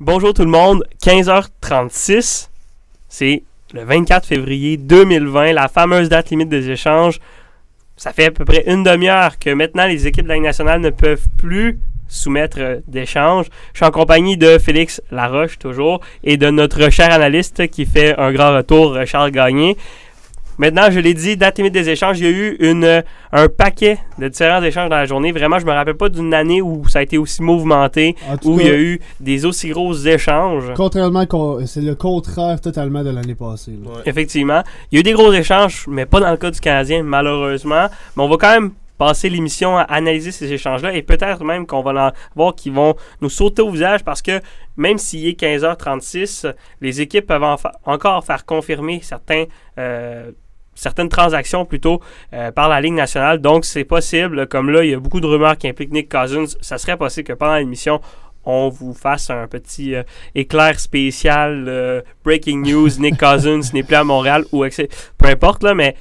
Bonjour tout le monde, 15h36, c'est le 24 février 2020, la fameuse date limite des échanges. Ça fait à peu près une demi-heure que maintenant les équipes de la Ligue nationale ne peuvent plus soumettre d'échanges. Je suis en compagnie de Félix Laroche toujours et de notre cher analyste qui fait un grand retour, Charles Gagné. Maintenant, je l'ai dit, date limite des échanges, il y a eu un paquet de différents échanges dans la journée. Vraiment, je me rappelle pas d'une année où ça a été aussi mouvementé, où il y a eu des aussi gros échanges. Contrairement, c'est le contraire totalement de l'année passée. Ouais. Effectivement. Il y a eu des gros échanges, mais pas dans le cas du Canadien, malheureusement. Mais on va quand même passer l'émission à analyser ces échanges-là et peut-être même qu'on va en voir qui vont nous sauter au visage parce que même s'il est 15h36, les équipes peuvent encore faire confirmer certaines transactions plutôt par la Ligue nationale. Donc, c'est possible. Comme là, il y a beaucoup de rumeurs qui impliquent Nick Cousins. Ça serait possible que pendant l'émission, on vous fasse un petit éclair spécial, breaking news, Nick Cousins n'est plus à Montréal, ou peu importe, là, mais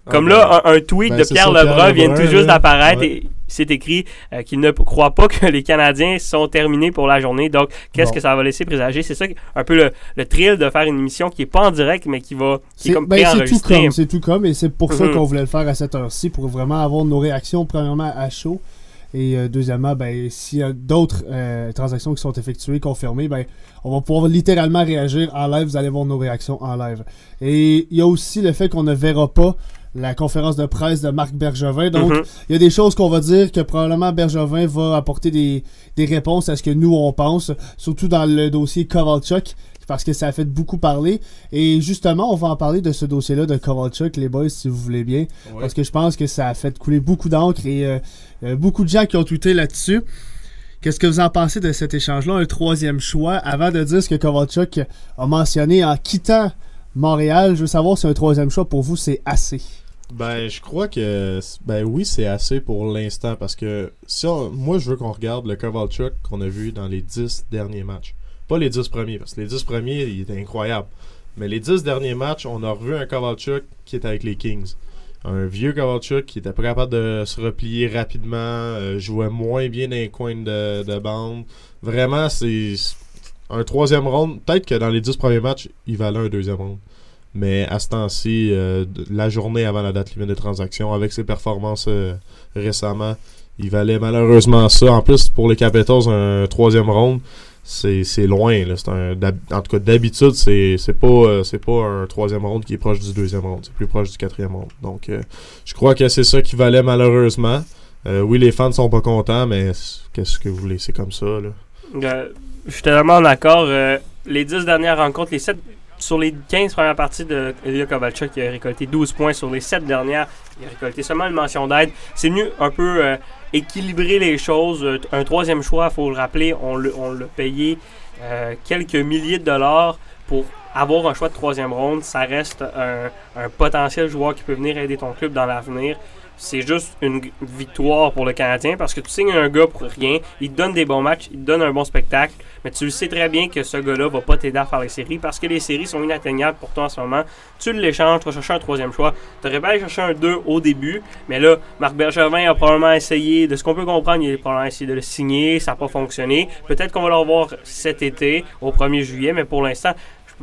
comme là, un tweet de Pierre Lebrun vient tout juste d'apparaître et c'est écrit qu'il ne croit pas que les Canadiens sont terminés pour la journée. Donc, qu'est-ce que ça va laisser présager? C'est ça un peu le thrill de faire une émission qui n'est pas en direct, mais qui est comme préenregistrée. C'est tout comme, et c'est pour ça qu'on voulait le faire à cette heure-ci, pour vraiment avoir nos réactions, premièrement, à chaud. Et deuxièmement, s'il y a d'autres transactions qui sont effectuées, confirmées, on va pouvoir littéralement réagir en live. Vous allez voir nos réactions en live. Et il y a aussi le fait qu'on ne verra pas la conférence de presse de Marc Bergevin. Donc, il y a des choses qu'on va dire que probablement Bergevin va apporter des réponses à ce que nous, on pense, surtout dans le dossier Kovalchuk, parce que ça a fait beaucoup parler. Et justement, on va en parler de ce dossier-là de Kovalchuk, les boys, si vous voulez bien. Oui. Parce que je pense que ça a fait couler beaucoup d'encre et beaucoup de gens qui ont tweeté là-dessus. Qu'est-ce que vous en pensez de cet échange-là? Un troisième choix. Avant de dire ce que Kovalchuk a mentionné en quittant Montréal, je veux savoir si un troisième choix pour vous, c'est assez. Je crois que oui, c'est assez pour l'instant. Parce que moi, je veux qu'on regarde le Kovalchuk qu'on a vu dans les 10 derniers matchs. Pas les 10 premiers, parce que les 10 premiers, il était incroyable. Mais les 10 derniers matchs, on a revu un Kovalchuk qui était avec les Kings. Un vieux Kovalchuk qui était pas capable de se replier rapidement, jouait moins bien dans les coins de bande. Vraiment, c'est un troisième round. Peut-être que dans les 10 premiers matchs, il valait un deuxième round. Mais à ce temps-ci, la journée avant la date limite de transaction, avec ses performances récemment, il valait malheureusement ça. En plus, pour les Capitals, un troisième round, c'est loin. Là. En tout cas, d'habitude, c'est pas un troisième round qui est proche du deuxième round. C'est plus proche du quatrième round. Donc, je crois que c'est ça qui valait malheureusement. Oui, les fans sont pas contents, mais qu'est-ce que vous voulez? C'est comme ça. Là. Je suis tellement d'accord. Les 10 dernières rencontres, les 7 sur les 15 premières parties de Ilya Kovalchuk, il a récolté 12 points. Sur les 7 dernières, il a récolté seulement une mention d'aide. C'est venu un peu équilibrer les choses. Un troisième choix, il faut le rappeler, on l'a payé quelques milliers de dollars pour avoir un choix de troisième ronde. Ça reste un potentiel joueur qui peut venir aider ton club dans l'avenir. C'est juste une victoire pour le Canadien parce que tu signes un gars pour rien, il te donne des bons matchs, il te donne un bon spectacle, mais tu le sais très bien que ce gars-là va pas t'aider à faire les séries parce que les séries sont inatteignables pour toi en ce moment. Tu l'échanges, tu vas chercher un troisième choix. Tu aurais pas aller chercher un 2 au début, mais là, Marc Bergevin a probablement essayé, de ce qu'on peut comprendre, il a probablement essayé de le signer, ça n'a pas fonctionné. Peut-être qu'on va le revoir cet été, au 1er juillet, mais pour l'instant,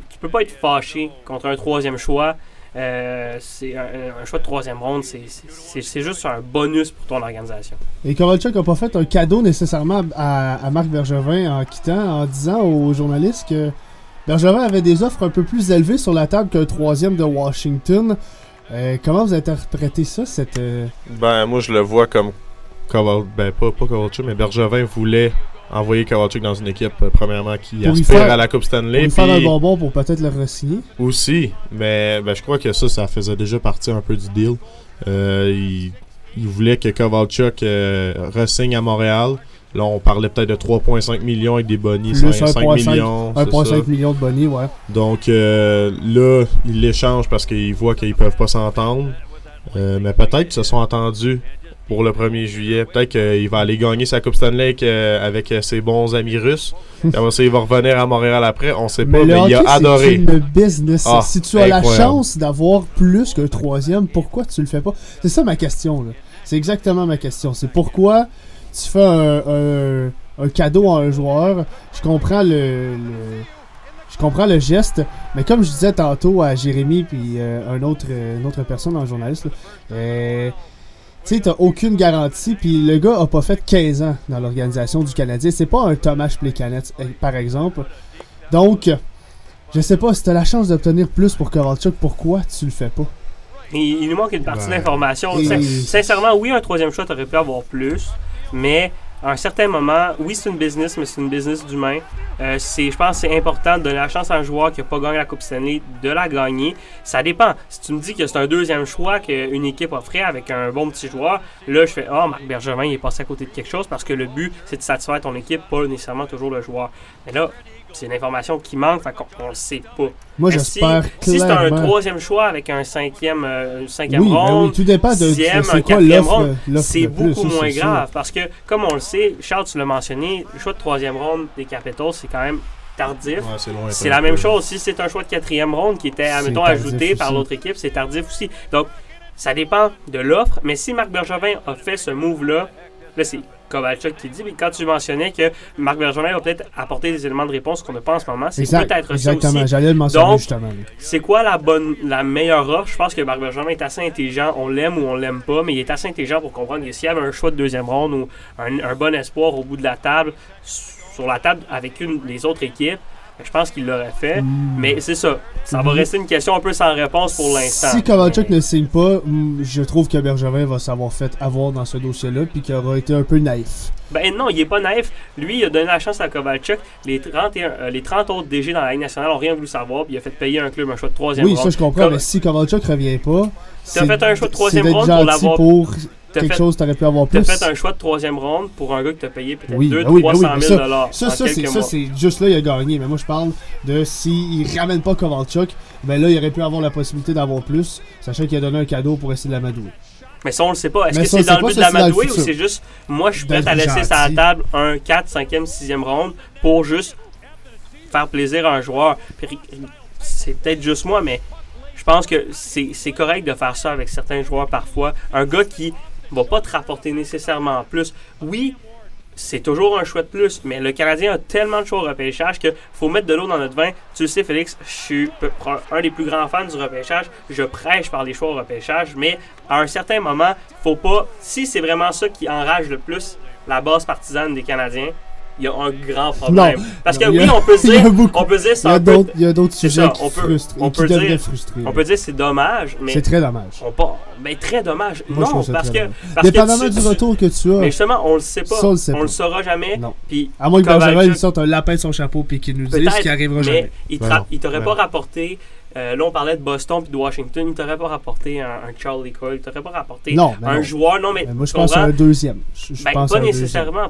tu peux pas être fâché contre un troisième choix. C'est un choix de troisième ronde, c'est juste un bonus pour ton organisation. Et Kovalchuk n'a pas fait un cadeau nécessairement à Marc Bergevin en quittant, en disant aux journalistes que Bergevin avait des offres un peu plus élevées sur la table qu'un troisième de Washington. Comment vous interprétez ça, cette... moi je le vois comme pas Kovalchuk, mais Bergevin voulait envoyer Kovalchuk dans une équipe, premièrement, qui aspire à la Coupe Stanley. Pour lui faire un bonbon pour peut-être le re-signer. Aussi, mais je crois que ça faisait déjà partie un peu du deal. Il voulait que Kovalchuk re-signe à Montréal. Là, on parlait peut-être de 3,5 millions avec des bonnies, 5 millions. 1,5 million de bonnies, ouais. Donc là, il l'échange parce qu'il voit qu'ils peuvent pas s'entendre. Mais peut-être qu'ils se sont entendus pour le 1er juillet. Peut-être qu'il va aller gagner sa Coupe Stanley avec ses bons amis russes. Après ça, il va revenir à Montréal après. On sait pas, mais il a adoré. C'est une business. Si tu as la chance d'avoir plus qu'un troisième, pourquoi tu le fais pas? C'est ça ma question. Là. C'est exactement ma question. C'est pourquoi tu fais un cadeau à un joueur, je comprends le geste, mais comme je disais tantôt à Jérémy puis une autre personne, un journaliste, tu sais, t'as aucune garantie, puis le gars a pas fait 15 ans dans l'organisation du Canadien. C'est pas un Tomáš Plekanec, par exemple. Donc, je sais pas, si t'as la chance d'obtenir plus pour Kovalchuk, pourquoi tu le fais pas? Il nous manque une partie d'information. Sincèrement, oui, un troisième choix, t'aurais pu avoir plus, mais à un certain moment, oui, c'est une business, mais c'est une business d'humain. Je pense que c'est important de donner la chance à un joueur qui n'a pas gagné la Coupe Stanley de la gagner. Ça dépend. Si tu me dis que c'est un deuxième choix qu'une équipe offrait avec un bon petit joueur, là, je fais « Ah, Marc Bergevin, il est passé à côté de quelque chose » parce que le but, c'est de satisfaire ton équipe, pas nécessairement toujours le joueur. Mais là, c'est une information qui manque, fait qu'on le sait pas. Moi, j'espère si c'est un troisième choix avec un cinquième ronde, oui, tout dépend de sixième, un quatrième ronde, c'est beaucoup moins grave. Parce que, comme on le sait, Charles, tu l'as mentionné, le choix de troisième ronde des Capitals, c'est quand même tardif. Ouais, c'est la même chose. Si c'est un choix de quatrième ronde qui était, admettons, ajouté par l'autre équipe, c'est tardif aussi. Donc, ça dépend de l'offre. Mais si Marc Bergevin a fait ce move-là, là, c'est Kovalchuk qui dit, mais quand tu mentionnais que Marc Bergevin va peut-être apporter des éléments de réponse qu'on n'a pas en ce moment, c'est peut-être ça aussi. Exactement, j'allais le mentionner. Donc, justement. C'est quoi la meilleure offre? Je pense que Marc Bergevin est assez intelligent, on l'aime ou on l'aime pas, mais il est assez intelligent pour comprendre que s'il y avait un choix de deuxième ronde ou un bon espoir au bout de la table, sur la table avec les autres équipes, je pense qu'il l'aurait fait, mais c'est ça. Ça va rester une question un peu sans réponse pour l'instant. Si Kovalchuk ne signe pas, je trouve que Bergevin va s'avoir fait avoir dans ce dossier-là, puis qu'il aura été un peu naïf. Ben non, il est pas naïf. Lui, il a donné la chance à Kovalchuk. Les 30 autres DG dans la Ligue nationale n'ont rien voulu savoir, puis il a fait payer un club un choix de troisième ronde. Oui, ça je comprends, mais si Kovalchuk revient pas, t'as fait un choix de troisième ronde pour l'avoir. Quelque chose, t'aurais pu avoir plus. T'as fait un choix de troisième ronde pour un gars qui t'a payé peut-être 200-300 000 Ça, c'est juste là, il a gagné. Mais moi, je parle de s'il ramène pas Kovalchuk, ben là, il aurait pu avoir la possibilité d'avoir plus, sachant qu'il a donné un cadeau pour essayer de l'amadouer. Mais ça, on le sait pas. Est-ce que c'est dans le but de l'amadouer ou c'est juste, moi, je suis prêt à laisser ça à la table un 4, 5e, 6e ronde pour juste faire plaisir à un joueur. Puis, c'est peut-être juste moi, mais je pense que c'est correct de faire ça avec certains joueurs parfois. Un gars qui va pas te rapporter nécessairement plus. Oui, c'est toujours un choix de plus, mais le Canadien a tellement de choix au repêchage qu'il faut mettre de l'eau dans notre vin. Tu le sais, Félix, je suis un des plus grands fans du repêchage. Je prêche par les choix au repêchage, mais à un certain moment, faut pas... Si c'est vraiment ça qui enrage le plus la base partisane des Canadiens, il y a un grand problème. Parce que oui, on peut se dire c'est un peu... Il y a d'autres sujets qui frustrent. On peut dire c'est dommage, mais... C'est très dommage. Mais très dommage. Moi, non, parce que dépendamment du retour que tu as. Mais justement, on le sait pas. On le saura jamais. Non. Puis, à moins que Bergevin il sorte un lapin de son chapeau puis qu'il nous dise ce qui arrivera jamais. Mais il t'aurait pas rapporté... là, on parlait de Boston puis de Washington. Il t'aurait pas rapporté un Charlie Cole. Il t'aurait pas rapporté un joueur. Non, mais moi, je pense à un deuxième. Pas nécessairement.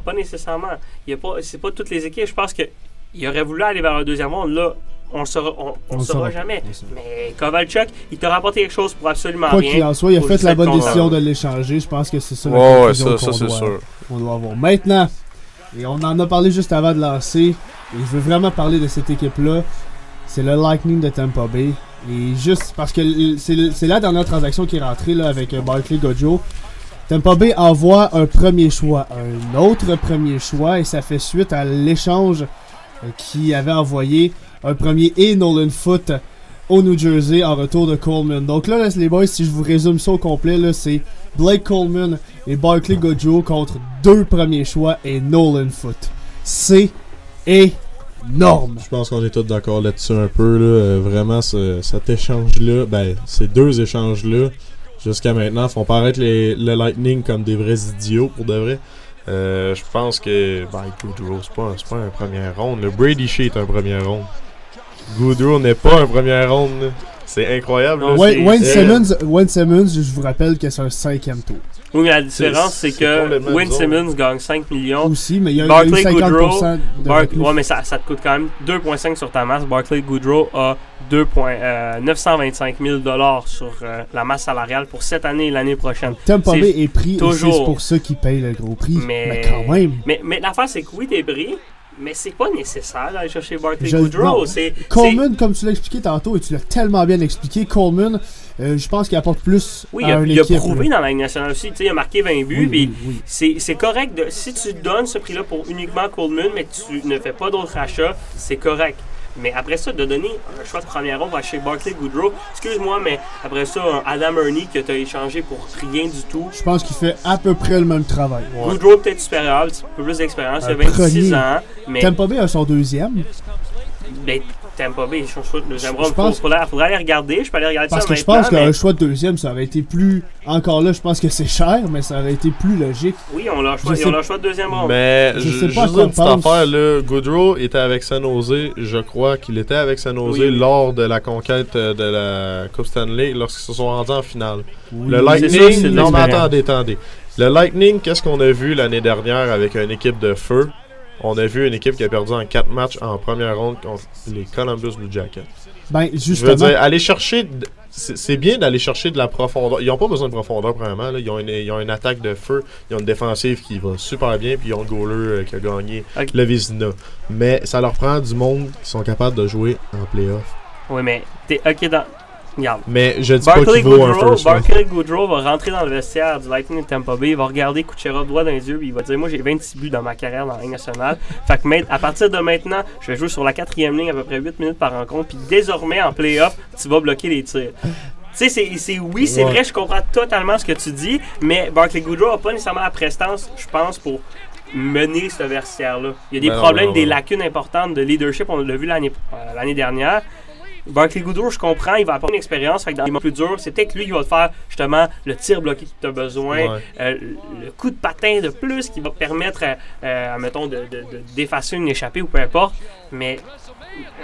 C'est pas toutes les équipes. Je pense qu'il aurait voulu aller vers un deuxième monde. Là, on le saura jamais. Mais Kovalchuk, il t'a rapporté quelque chose pour absolument rien. Quoi qu'il en soit, il a fait la bonne décision de l'échanger. Je pense que c'est ça qu'on doit avoir. Maintenant, et on en a parlé juste avant de lancer, et je veux vraiment parler de cette équipe-là, c'est le Lightning de Tampa Bay. Et juste parce que c'est la dernière transaction qui est rentrée là, avec Barclay Goodrow. Tampa Bay envoie un premier choix, un autre premier choix, et ça fait suite à l'échange qui avait envoyé un premier et Nolan Foote au New Jersey en retour de Coleman. Donc là, les boys, si je vous résume ça au complet, là, c'est Blake Coleman et Barclay Goodrow contre 2 premiers choix et Nolan Foote. C'est énorme. Je pense qu'on est tous d'accord là-dessus un peu. Là. Vraiment, cet échange-là, ces 2 échanges-là, jusqu'à maintenant, font paraître le Lightning comme des vrais idiots pour de vrai. Je pense que Goodrow, c'est pas un premier round. Le Brady Shea est un premier round. Goodrow n'est pas un premier round. Là. C'est incroyable. Là. Wayne Simmons, je vous rappelle que c'est un 5e tour. Oui, mais la différence, c'est que Wayne Simmons gagne 5 millions. Aussi, mais il y a eu 50% ouais, mais ça te coûte quand même 2,5 sur ta masse. Barclay Goodrow a 925 000 $ sur la masse salariale pour cette année et l'année prochaine. Tampa Bay est pris toujours. Et c'est pour ça qu'ils payent le gros prix. Mais quand même. Mais l'affaire, c'est que oui, t'es pris, Mais c'est pas nécessaire d'aller chercher Barclay Goodrow. Coleman, comme tu l'as expliqué tantôt, et tu l'as tellement bien expliqué, Coleman, je pense qu'il apporte plus à une équipe. Il a prouvé dans la Ligue nationale aussi. Il a marqué 20 buts. Oui. C'est correct. Si tu donnes ce prix-là pour uniquement Coleman, mais tu ne fais pas d'autres achats, c'est correct. Mais après ça, de donner un choix de première ronde chez Barclay Goodrow, excuse-moi, mais après ça, un Adam Ernie que tu as échangé pour rien du tout. Je pense qu'il fait à peu près le même travail. Ouais. Goodrow peut-être supérieur, un petit peu plus d'expérience, il a 26 ans. Mais Tampa Bay a son deuxième. Ben, Tampa Bay, son choix de deuxième ronde, faudrait aller regarder. Je peux aller regarder parce ça que je pense qu'un choix de deuxième, ça aurait été plus... Encore là, je pense que c'est cher, mais ça aurait été plus logique. Oui, on l'a choix de deuxième ronde. Mais je sais pas une petite affaire, là. Goodrow était avec San Jose. Je crois qu'il était avec San Jose lors de la conquête de la Coupe Stanley, lorsqu'ils se sont rendus en finale. Oui, le Lightning... Non, mais attendez. Le Lightning, qu'est-ce qu'on a vu l'année dernière avec une équipe de feu? On a vu une équipe qui a perdu en 4 matchs en première ronde contre les Columbus Blue Jackets. Ben, justement. Je veux dire, aller chercher... C'est bien d'aller chercher de la profondeur. Ils n'ont pas besoin de profondeur, premièrement. Là. Ils ont une attaque de feu. Ils ont une défensive qui va super bien. Puis ils ont le goaler qui a gagné le Vizina. Mais ça leur prend du monde qui sont capables de jouer en playoff. Oui, mais t'es OK dans... Regarde. Mais je dis pas qu'il vaut un first round. Barclay Goodrow va rentrer dans le vestiaire du Lightning de Tampa Bay, il va regarder Kucherov droit dans les yeux, puis il va dire moi j'ai 26 buts dans ma carrière dans la Ligue nationale. Fait que à partir de maintenant, je vais jouer sur la 4e ligne à peu près 8 minutes par rencontre, puis désormais en playoff, tu vas bloquer les tirs. Tu sais, c'est vrai, je comprends totalement ce que tu dis, mais Barclay Goodrow n'a pas nécessairement la prestance, je pense, pour mener ce vestiaire-là. Il y a des problèmes, des lacunes importantes de leadership, on l'a vu l'année dernière. Barclay Goodrow, je comprends, il va apporter une expérience, fait que dans les moments plus durs, c'est peut-être lui qui va te faire justement le tir bloqué que tu as besoin, le coup de patin de plus qui va te permettre, mettons, d'effacer une échappée ou peu importe, mais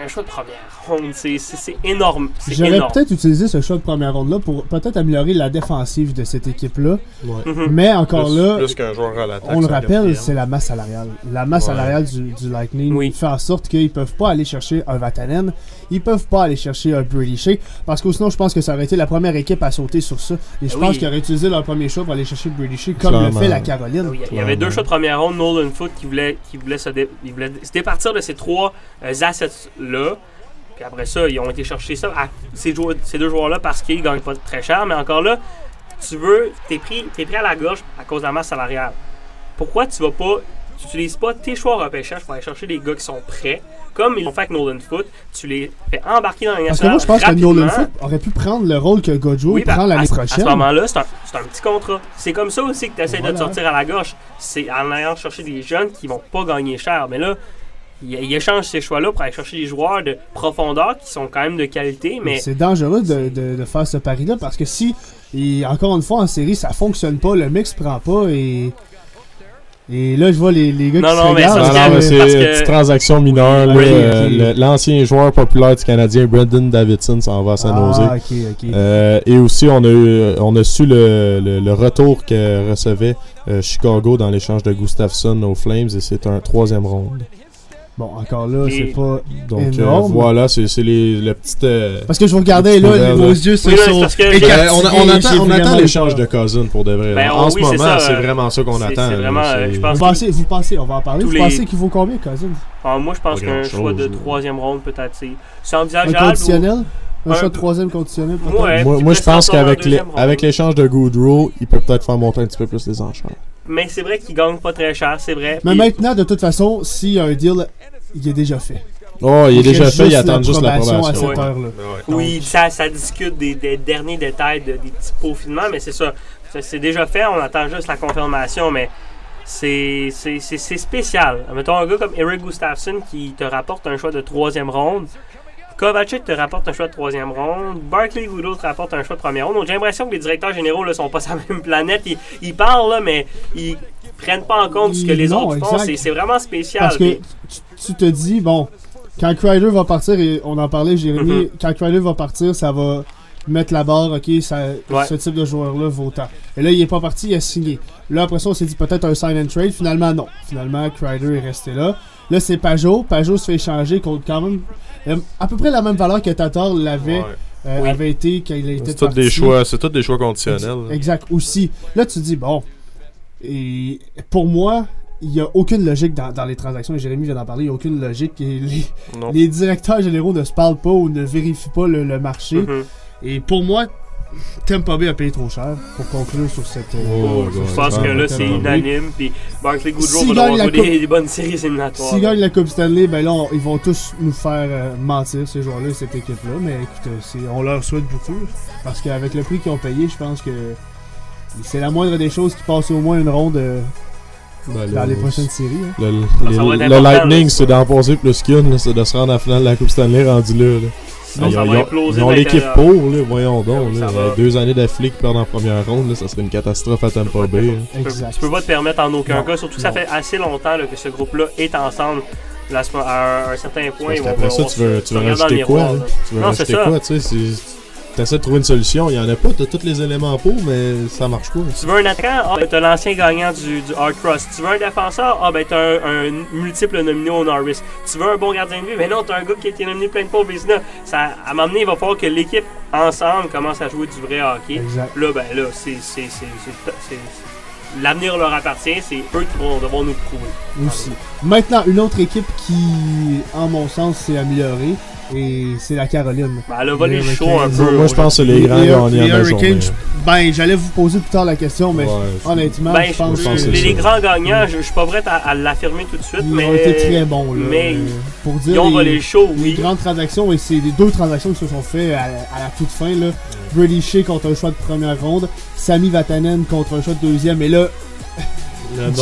un choix de première ronde, c'est énorme. J'aurais peut-être utilisé ce choix de première ronde-là pour peut-être améliorer la défensive de cette équipe-là. Ouais. Mais encore plus qu'un joueur à l'attaque, on le rappelle, c'est la masse salariale. La masse salariale du Lightning fait en sorte qu'ils ne peuvent pas aller chercher un Vatanen, ils peuvent pas aller chercher un Brady Shea, parce que sinon je pense que ça aurait été la première équipe à sauter sur ça. Et je pense qu'ils auraient utilisé leur premier choix pour aller chercher Brady Shea, comme le fait la Caroline. Oui, il y avait 2 choix de première ronde, Nolan Foote qui voulait se départir de ces 3 assets-là. Puis après ça, ils ont été chercher ça à ces 2 joueurs-là parce qu'ils gagnent pas très cher. Mais encore là, t'es pris à la gorge à cause de la masse salariale. Pourquoi tu n'utilises pas tes choix au repêchage pour aller chercher des gars qui sont prêts, comme ils l'ont fait avec Nolan Foote, tu les fais embarquer dans la nationale. Parce que moi, je pense que Nolan Foote aurait pu prendre le rôle que Goodrow prend l'année prochaine. À ce moment-là, c'est un petit contrat. C'est comme ça aussi que tu essaies de te sortir à la gauche. C'est en allant chercher des jeunes qui vont pas gagner cher. Mais là, il échange ces choix-là pour aller chercher des joueurs de profondeur qui sont quand même de qualité. Mais c'est dangereux de faire ce pari-là parce que si, encore une fois, en série, ça fonctionne pas, le mix prend pas et là, je vois les gars qui se regardent. C'est une petite transaction mineure. L'ancien joueur populaire du Canadien, Brendan Davidson, s'en va à San Jose. Et aussi, on a su le retour que recevait Chicago dans l'échange de Gustafsson aux Flames, et c'est un 3e ronde. Bon, encore là, c'est pas énorme. Voilà, c'est le petit... parce que je vous regardais là, vos yeux se sont écartés. On attend l'échange de Cousin pour de vrai. En ce moment, c'est vraiment ça qu'on attend. Vous pensez, on va en parler, vous pensez qu'il vaut combien, Cousin? Moi, je pense qu'un choix de 3e ronde, peut-être, c'est envisageable. Un conditionnel? Un choix de 3e conditionnel? Moi, je pense qu'avec l'échange de Goodrow, il peut peut-être faire monter un petit peu plus les enchères. Mais c'est vrai qu'il gagne pas très cher, c'est vrai. Mais maintenant, de toute façon, s'il y a un deal, il est déjà fait. Oh, il est déjà fait, il attend juste l'approbation à cette heure-là. Oui, ça discute des derniers détails, des petits peaufinements, mais c'est ça. C'est déjà fait, on attend juste la confirmation, mais c'est spécial. Mettons un gars comme Eric Gustafsson qui te rapporte un choix de 3e ronde. Kovacic te rapporte un choix de 3e ronde. Barclay Goodrow te rapporte un choix de 1er ronde. Donc j'ai l'impression que les directeurs généraux ne sont pas sur la même planète. Ils parlent, là, mais ils prennent pas en compte ce que les autres font. C'est vraiment spécial. Parce que tu te dis, bon, quand Kreider va partir, et on en parlait, Jérémy, quand Kreider va partir, ça va mettre la barre, ok, ce type de joueur-là vaut tant. Et là, il est pas parti, il a signé. Là, après ça, on s'est dit peut-être un sign and trade. Finalement, non. Finalement, Kreider est resté là. Là, c'est Pajot. Pajot se fait échanger contre quand même à peu près la même valeur que Tatar l'avait avait été quand il était parti. C'est tous des choix conditionnels. Exact. Aussi. Là, tu te dis, bon, et pour moi, il n'y a aucune logique dans les transactions, et Jérémy vient d'en parler, il n'y a aucune logique. Et les directeurs généraux ne se parlent pas ou ne vérifient pas le marché. Et pour moi, Tampa Bay a payé trop cher pour conclure sur cette. Je pense que là, c'est unanime. Puis Barclay Goodrow va avoir des bonnes séries éliminatoires. S'ils gagnent la Coupe Stanley, ben là, ils vont tous nous faire mentir, ces joueurs-là, cette équipe-là. Mais écoute, on leur souhaite beaucoup. Parce qu'avec le prix qu'ils ont payé, je pense que c'est la moindre des choses qui passe au moins une ronde dans les prochaines séries. Hein. Le Lightning, c'est d'en passer plus qu'une. C'est de se rendre à la finale de la Coupe Stanley rendu là. Ils ont l'équipe pour, là, voyons donc. Là, 2 années d'afflée qui perdent en première ronde, là, ça serait une catastrophe à Tampa Bay. Tu peux pas te permettre en aucun cas, surtout que ça fait assez longtemps là, que ce groupe-là est ensemble. Là, à un certain point, après ça, tu veux rajouter quoi? Tu veux rajouter quoi? Tu sais, t'essaies de trouver une solution, il y en a pas, t'as tous les éléments pour, mais ça marche pas. Tu veux un attaquant? T'as l'ancien gagnant du Hard Cross. Tu veux un défenseur? T'as un multiple nominé au Norris. Tu veux un bon gardien de but? Mais non, t'as un gars qui a été nominé plein de fois au Vézina. À un moment donné, il va falloir que l'équipe, ensemble, commence à jouer du vrai hockey. Exact. Là, l'avenir leur appartient, c'est eux qui vont devoir nous prouver. Aussi. Maintenant, une autre équipe qui, en mon sens, s'est améliorée, et c'est la Caroline. Elle a volé chaud un peu. Moi, je pense que c'est les grands gagnants de la journée. J'allais vous poser plus tard la question, mais honnêtement, je pense que les grands gagnants, je suis pas prêt à l'affirmer tout de suite, ils ont été très bons. Là, mais pour dire ils ont volé chaud, oui. Les grandes transactions, et c'est les 2 transactions qui se sont faites à la toute fin. Brady Shea contre un choix de première ronde, Sami Vatanen contre un choix de deuxième, et là,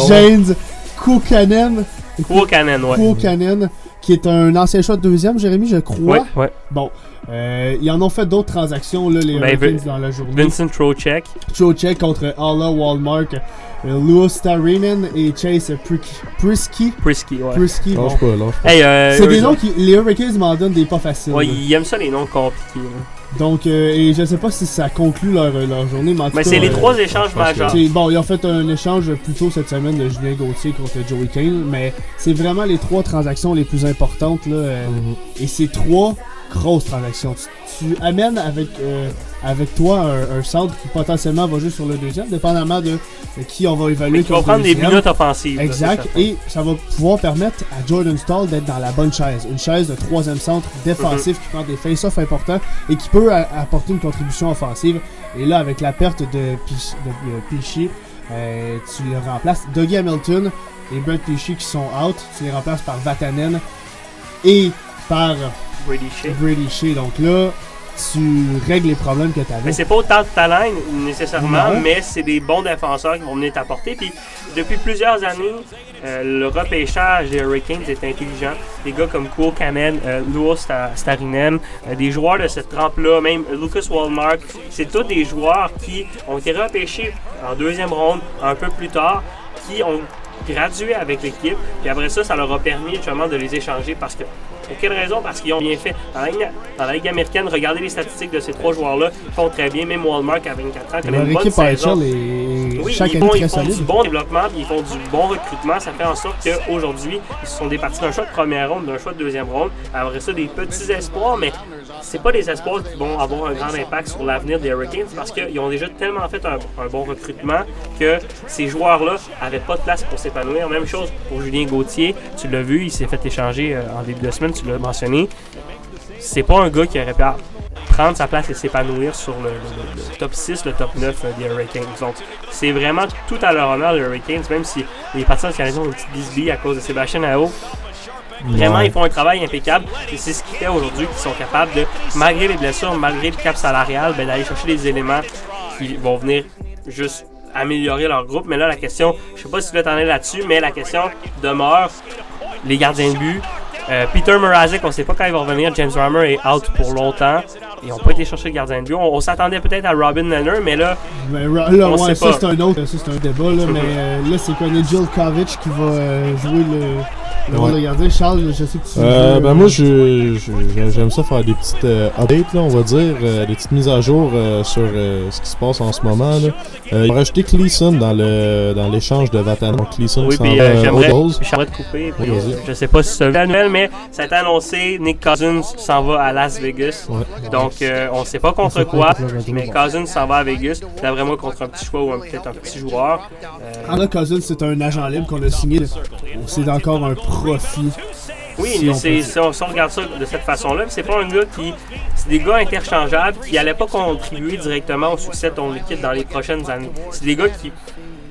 James Kuokkanen, qui est un ancien choix de deuxième, Jérémy, je crois. Ouais. Bon, ils en ont fait d'autres transactions, là, les Hurricanes, dans la journée. Vincent Trocheck contre Alla Wallmark, Louis Starinen et Chase Prisky. Ouais. Bon. Lâche pas. C'est des noms qui... Les Hurricanes m'en donnent des pas faciles. Ouais, ils aiment ça, les noms compliqués. Donc, et je sais pas si ça conclut leur journée, mais en tout cas, c'est les 3 échanges majeurs. Bon, ils ont fait un échange plus tôt cette semaine de Julien Gauthier contre Joey Kane, mais c'est vraiment les 3 transactions les plus importantes, là, et c'est 3 grosses transactions. Tu amènes avec toi un centre qui potentiellement va jouer sur le deuxième, dépendamment de qui on va évaluer. Qui va prendre des minutes offensives. Exact, là, et ça va pouvoir permettre à Jordan Staal d'être dans la bonne chaise. Une chaise de 3e centre défensif qui prend des face-offs importants et qui peut apporter une contribution offensive. Et là, avec la perte de Piché, tu les remplaces. Dougie Hamilton et Brett Piché qui sont out, tu les remplaces par Vatanen et par Brady Shea. Donc là, tu règles les problèmes que tu avais. Mais c'est pas autant de talent nécessairement, mais c'est des bons défenseurs qui vont venir t'apporter. Puis depuis plusieurs années, le repêchage des Hurricanes est intelligent. Des gars comme Kuokkanen, Louis Starinen, des joueurs de cette trempe-là, même Lucas Wallmark, c'est tous des joueurs qui ont été repêchés en 2e ronde un peu plus tard, qui ont gradué avec l'équipe. Puis après ça, ça leur a permis justement de les échanger parce que pour quelle raison? Parce qu'ils ont bien fait. Dans la Ligue américaine, regardez les statistiques de ces 3 joueurs-là. Ils font très bien. Même Wallmark à 24 ans, connaît une bonne saison. Oui, ils font du bon développement, puis ils font du bon recrutement. Ça fait en sorte qu'aujourd'hui, ils se sont départis d'un choix de première ronde, d'un choix de 2e ronde. Après ça, des petits espoirs, mais c'est pas des espoirs qui vont avoir un grand impact sur l'avenir des Hurricanes parce qu'ils ont déjà tellement fait un bon recrutement que ces joueurs-là n'avaient pas de place pour s'épanouir. Même chose pour Julien Gauthier. Tu l'as vu, il s'est fait échanger en début de semaine. Tu l'as mentionné, c'est pas un gars qui aurait pu prendre sa place et s'épanouir sur le top 6, le top 9 des Hurricanes. Donc, c'est vraiment tout à leur honneur, les Hurricanes, même si les partisans canadiens ont une petite bisbille à cause de Sébastien Aho. Vraiment, ils font un travail impeccable et c'est ce qui fait aujourd'hui qu'ils sont capables de, malgré les blessures, malgré le cap salarial, d'aller chercher des éléments qui vont venir juste améliorer leur groupe. Mais là, la question, je sais pas si tu veux t'en aller là-dessus, mais la question demeure, les gardiens de but. Peter Mrazek, on ne sait pas quand il va revenir. James Reimer est out pour longtemps. Ils n'ont pas été chercher le gardien de but. On s'attendait peut-être à Robin Lehner, mais là, on sait pas. C'est un débat, là, mais là, c'est quoi, Nigel Kovic qui va jouer le rôle de gardien. Charles, je sais que tu... moi, j'aime ça faire des petites updates, là, on va dire, des petites mises à jour sur ce qui se passe en ce moment. Là. Ils ont rajouté Cleason dans l'échange de Vatanen. Cleason oui, puis j'aimerais te couper. Puis, je sais pas si c'est la nouvelle, mais ça a été annoncé. Nick Cousins s'en va à Las Vegas. Ouais. Donc, Donc, on ne sait pas contre quoi, mais Cousins s'en va à Vegas. D'après moi, contre un petit choix ou peut-être un petit joueur. Là, Cousins, c'est un agent libre qu'on a signé. C'est encore un profit. Oui, si on regarde ça de cette façon-là, c'est pas un gars qui... C'est des gars interchangeables qui n'allaient pas contribuer directement au succès de ton équipe dans les prochaines années. C'est des gars qui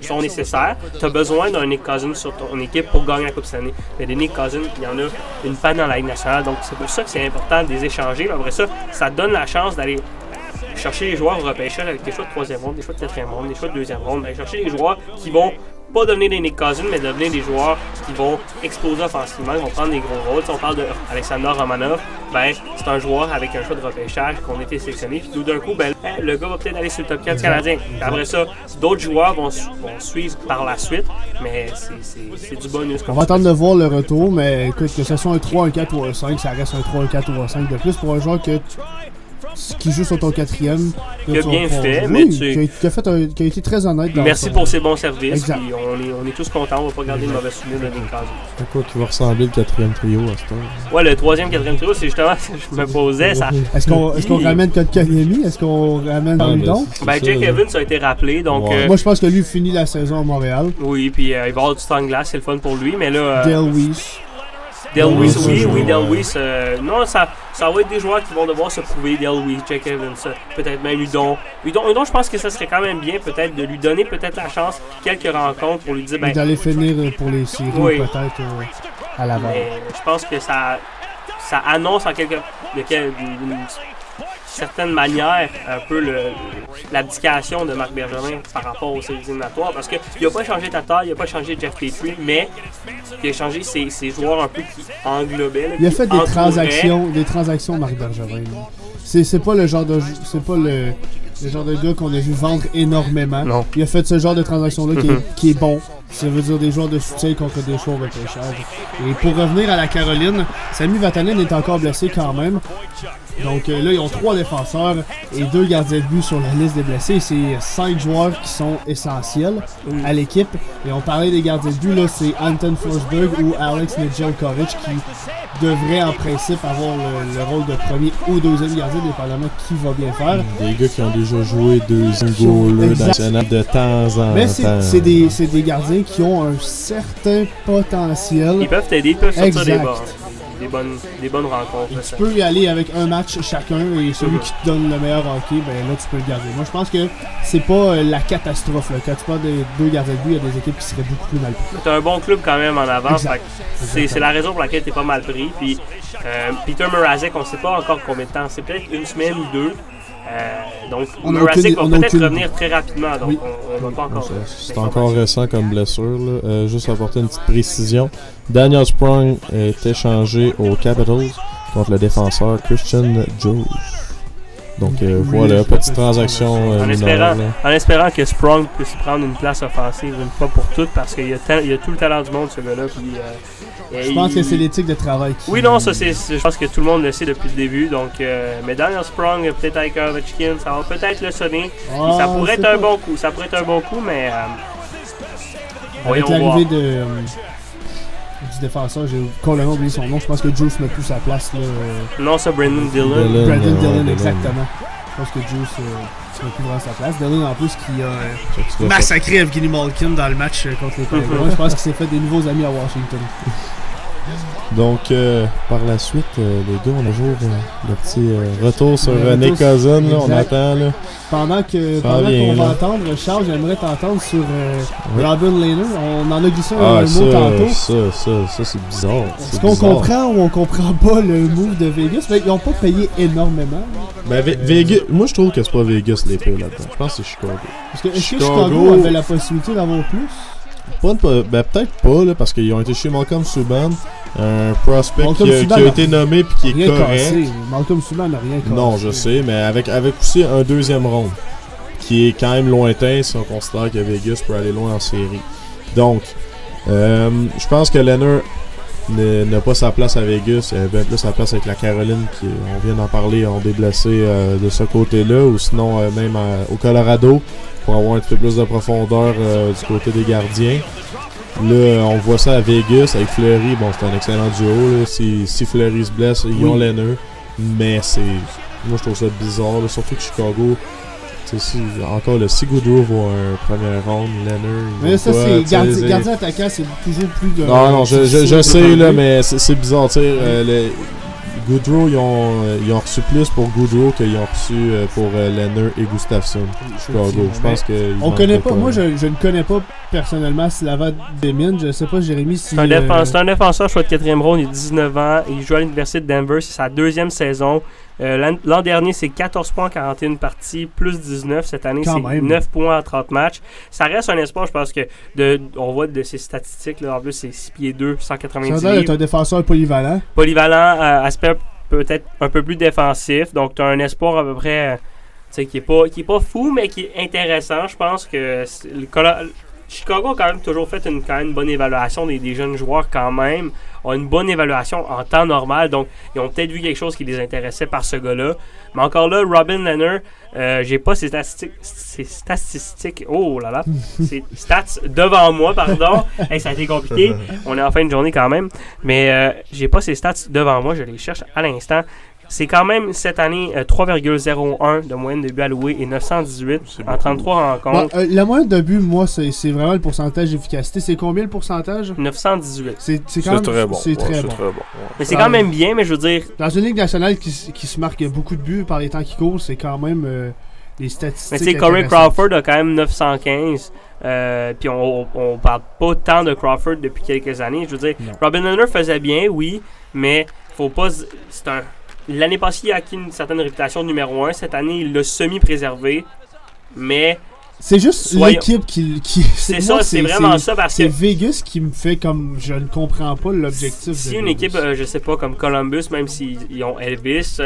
sont nécessaires. Tu as besoin d'un Nick Cousins sur ton équipe pour gagner la Coupe cette année. Mais des Nick Cousins, il y en a une panne dans la Ligue nationale. Donc, c'est pour ça que c'est important de les échanger. Mais après ça, ça te donne la chance d'aller chercher les joueurs au repêchage avec des choix de 3e ronde, des choix de 4e ronde, des choix de 2e ronde. Aller chercher les joueurs qui vont pas devenir des Nick Cousins, mais devenir des joueurs qui vont exploser offensivement, qui vont prendre des gros rôles. Si on parle d'Alexander Romanov, c'est un joueur avec un choix de repêchage qu'on a été sélectionné. Puis tout d'un coup, le gars va peut-être aller sur le top 4 canadien. Puis après ça, d'autres joueurs vont suivre par la suite, mais c'est du bonus. On va attendre de voir le retour, mais écoute, que ce soit un 3, un 4 ou un 5, ça reste un 3, un 4 ou un 5 de plus pour un joueur qui joue sur ton 4e. Qui a bien fait, mais qui a été très honnête. Merci pour ses bons services. Puis on est tous contents, on va pas garder de mauvais souvenirs de Nick Cousins. C'est quoi qui va ressembler le 4e trio à ce temps? Ouais, le 3e, 4e trio, c'est justement ce que je me posais. Est-ce qu'on ramène Kotkaniemi? Est-ce qu'on ramène Hudon? Jake Evans a été rappelé, donc... Moi, je pense que lui finit la saison à Montréal. Oui, puis il va avoir du temps de glace, c'est le fun pour lui, mais là... Dale Weiss. Dale Weiss, non, ça va être des joueurs qui vont devoir se prouver. Dale Weiss, Jake Evans, peut-être même Hudon. Hudon, je pense que ça serait quand même bien, peut-être, de lui donner peut-être la chance, quelques rencontres pour lui dire... d'aller finir pour les séries, peut-être, à l'avant. Mais je pense que ça annonce en d'une certaine manière un peu l'abdication de Marc Bergevin par rapport aux séries éliminatoires, parce qu'il n'a pas changé Tatar, il n'a pas changé Jeff Petrie, mais il a changé ses joueurs un peu qui englobaient. Il a fait des transactions Marc Bergevin. C'est pas le genre de gars qu'on a vu vendre énormément. Non. Il a fait ce genre de transaction-là qui est bon. Ça veut dire des joueurs de soutien contre des choix au repêchage. Et pour revenir à la Caroline, Sami Vatanen est encore blessé quand même. Donc là, ils ont 3 défenseurs et 2 gardiens de but sur la liste des blessés. C'est 5 joueurs qui sont essentiels à l'équipe. Et on parlait des gardiens de but, là, c'est Anton Forsberg ou Alex Nedeljkovic qui devrait en principe avoir le rôle de premier ou deuxième gardien, dépendamment qui va bien faire. Des gars qui ont déjà joué deuxième goaler national de temps en temps. Mais c'est des gardiens qui ont un certain potentiel. Ils peuvent t'aider, ils peuvent sortir des bonnes rencontres. Tu peux y aller avec un match chacun et celui qui te donne le meilleur hockey, là tu peux le garder. Moi je pense que c'est pas la catastrophe. Là. Quand tu parles de 2 gardiens de but, il y a des équipes qui seraient beaucoup plus mal prises. T'as un bon club quand même en avant. C'est la raison pour laquelle t'es pas mal pris. Puis Peter Mrazek, on sait pas encore combien de temps. C'est peut-être une semaine ou 2. Donc Mrazek va peut-être revenir très rapidement. Donc on va pas encore. C'est encore récent comme blessure. Là. Juste apporter une petite précision. Daniel Sprong est échangé aux Capitals contre le défenseur Christian Jones. Donc voilà, petite transaction en espérant que Sprong puisse prendre une place offensive une fois pour toutes, parce qu'il y a tout le talent du monde, ce gars-là. Je pense que c'est l'éthique de travail qui... Oui, non, ça je pense que tout le monde le sait depuis le début. Donc, mais Daniel Sprong, peut-être avec Ovechkin, ça va peut-être le sonner. Ça pourrait être un bon coup. Ça pourrait être un bon coup, mais avec l'arrivée du défenseur, j'ai complètement oublié son nom. Je pense que Juice n'a plus sa place. Là. Non, c'est Brandon Dillon. Brandon Dillon, exactement. Je pense que Juice n'a plus vraiment sa place. Dillon, en plus, qui a massacré Evgeny Malkin dans le match contre les Penguins. Je pense qu'il s'est fait des nouveaux amis à Washington. Donc, par la suite, les gars, on a toujours le petit retour sur Nick Cousins. On attend. Là. Pendant qu'on va entendre, Charles, j'aimerais t'entendre sur Robin Lehner. On en a glissé un mot tantôt. Ça, c'est bizarre. Est-ce qu'on comprend ou on comprend pas le move de Vegas? Ils n'ont pas payé énormément. Ben, Vegas, moi, je trouve que c'est pas Vegas les pires là-dedans. Je pense que c'est Chicago. Est-ce que Chicago avait la possibilité d'avoir plus? Peut-être pas, là, parce qu'ils ont été chez Malcolm Subban, un prospect qui a été nommé et qui est correct. Cassé. Malcolm Subban n'a rien cassé. Non, je sais, mais avec aussi un deuxième round, qui est quand même lointain si on considère que Vegas peut aller loin en série. Donc, je pense que Lehner n'a pas sa place à Vegas, il a bien plus sa place avec la Caroline, qui, on vient d'en parler, ont des blessés de ce côté-là, ou sinon même au Colorado, pour avoir un petit peu plus de profondeur du côté des gardiens. Là, on voit ça à Vegas avec Fleury. Bon, c'est un excellent duo. Là. Si Fleury se blesse, ils ont Lehner. Mais c'est Moi, je trouve ça bizarre, là, surtout que Chicago, si Goodrow vaut un premier round, Leonard. Mais ça, c'est gardien attaquant, c'est toujours plus de. Non, je sais, là, mais c'est bizarre, tu sais. Goodrow, ils ont reçu plus pour Goodrow qu'ils ont reçu pour Leonard et Gustafsson. Chicago. Je pense que. On connaît pas. Moi, je ne connais pas personnellement Slava Demine. Je sais pas, Jérémy, si. C'est un défenseur, choix de 4e ronde. Il a 19 ans. Il joue à l'Université de Denver. C'est sa 2e saison. L'an dernier, c'est 14 points en 41 parties, plus 19. Cette année, c'est 9 points en 30 matchs. Ça reste un espoir, je pense que on voit de ses statistiques. Là, en plus, c'est 6 pieds 2, 190 livres. Ça doit être un défenseur polyvalent. Aspect peut-être un peu plus défensif. Donc, tu as un espoir à peu près qui est pas fou, mais qui est intéressant. Je pense que Chicago a quand même toujours fait une bonne évaluation des jeunes joueurs quand même. Ont une bonne évaluation en temps normal. Donc, ils ont peut-être vu quelque chose qui les intéressait par ce gars-là. Mais encore là, Robin Lehner, j'ai pas ses statistiques. Oh là là. Ses stats devant moi, pardon. Hey, ça a été compliqué. On est en fin de journée quand même. Mais j'ai pas ses stats devant moi. Je les cherche à l'instant. C'est quand même cette année 3,01 de moyenne de buts alloués et 918 en 33 rencontres. La moyenne de buts, moi, c'est vraiment le pourcentage d'efficacité. C'est combien le pourcentage? 918. C'est quand même très bon. C'est très bon. Mais c'est quand même bien, mais je veux dire... Dans une ligue nationale qui se marque beaucoup de buts par les temps qui courent, c'est quand même les statistiques. Mais tu sais, Corey Crawford a quand même 915. Puis on parle pas tant de Crawford depuis quelques années. Je veux dire, Robin Lehner faisait bien, oui, mais faut pas... L'année passée, il a acquis une certaine réputation de numéro 1. Cette année, il l'a semi-préservé. Mais... C'est juste l'équipe qui c'est ça, c'est vraiment ça. Parce que c'est Vegas qui me fait comme... Je ne comprends pas l'objectif si de une Vegas. équipe, je sais pas, comme Columbus, même s'ils ont Elvis,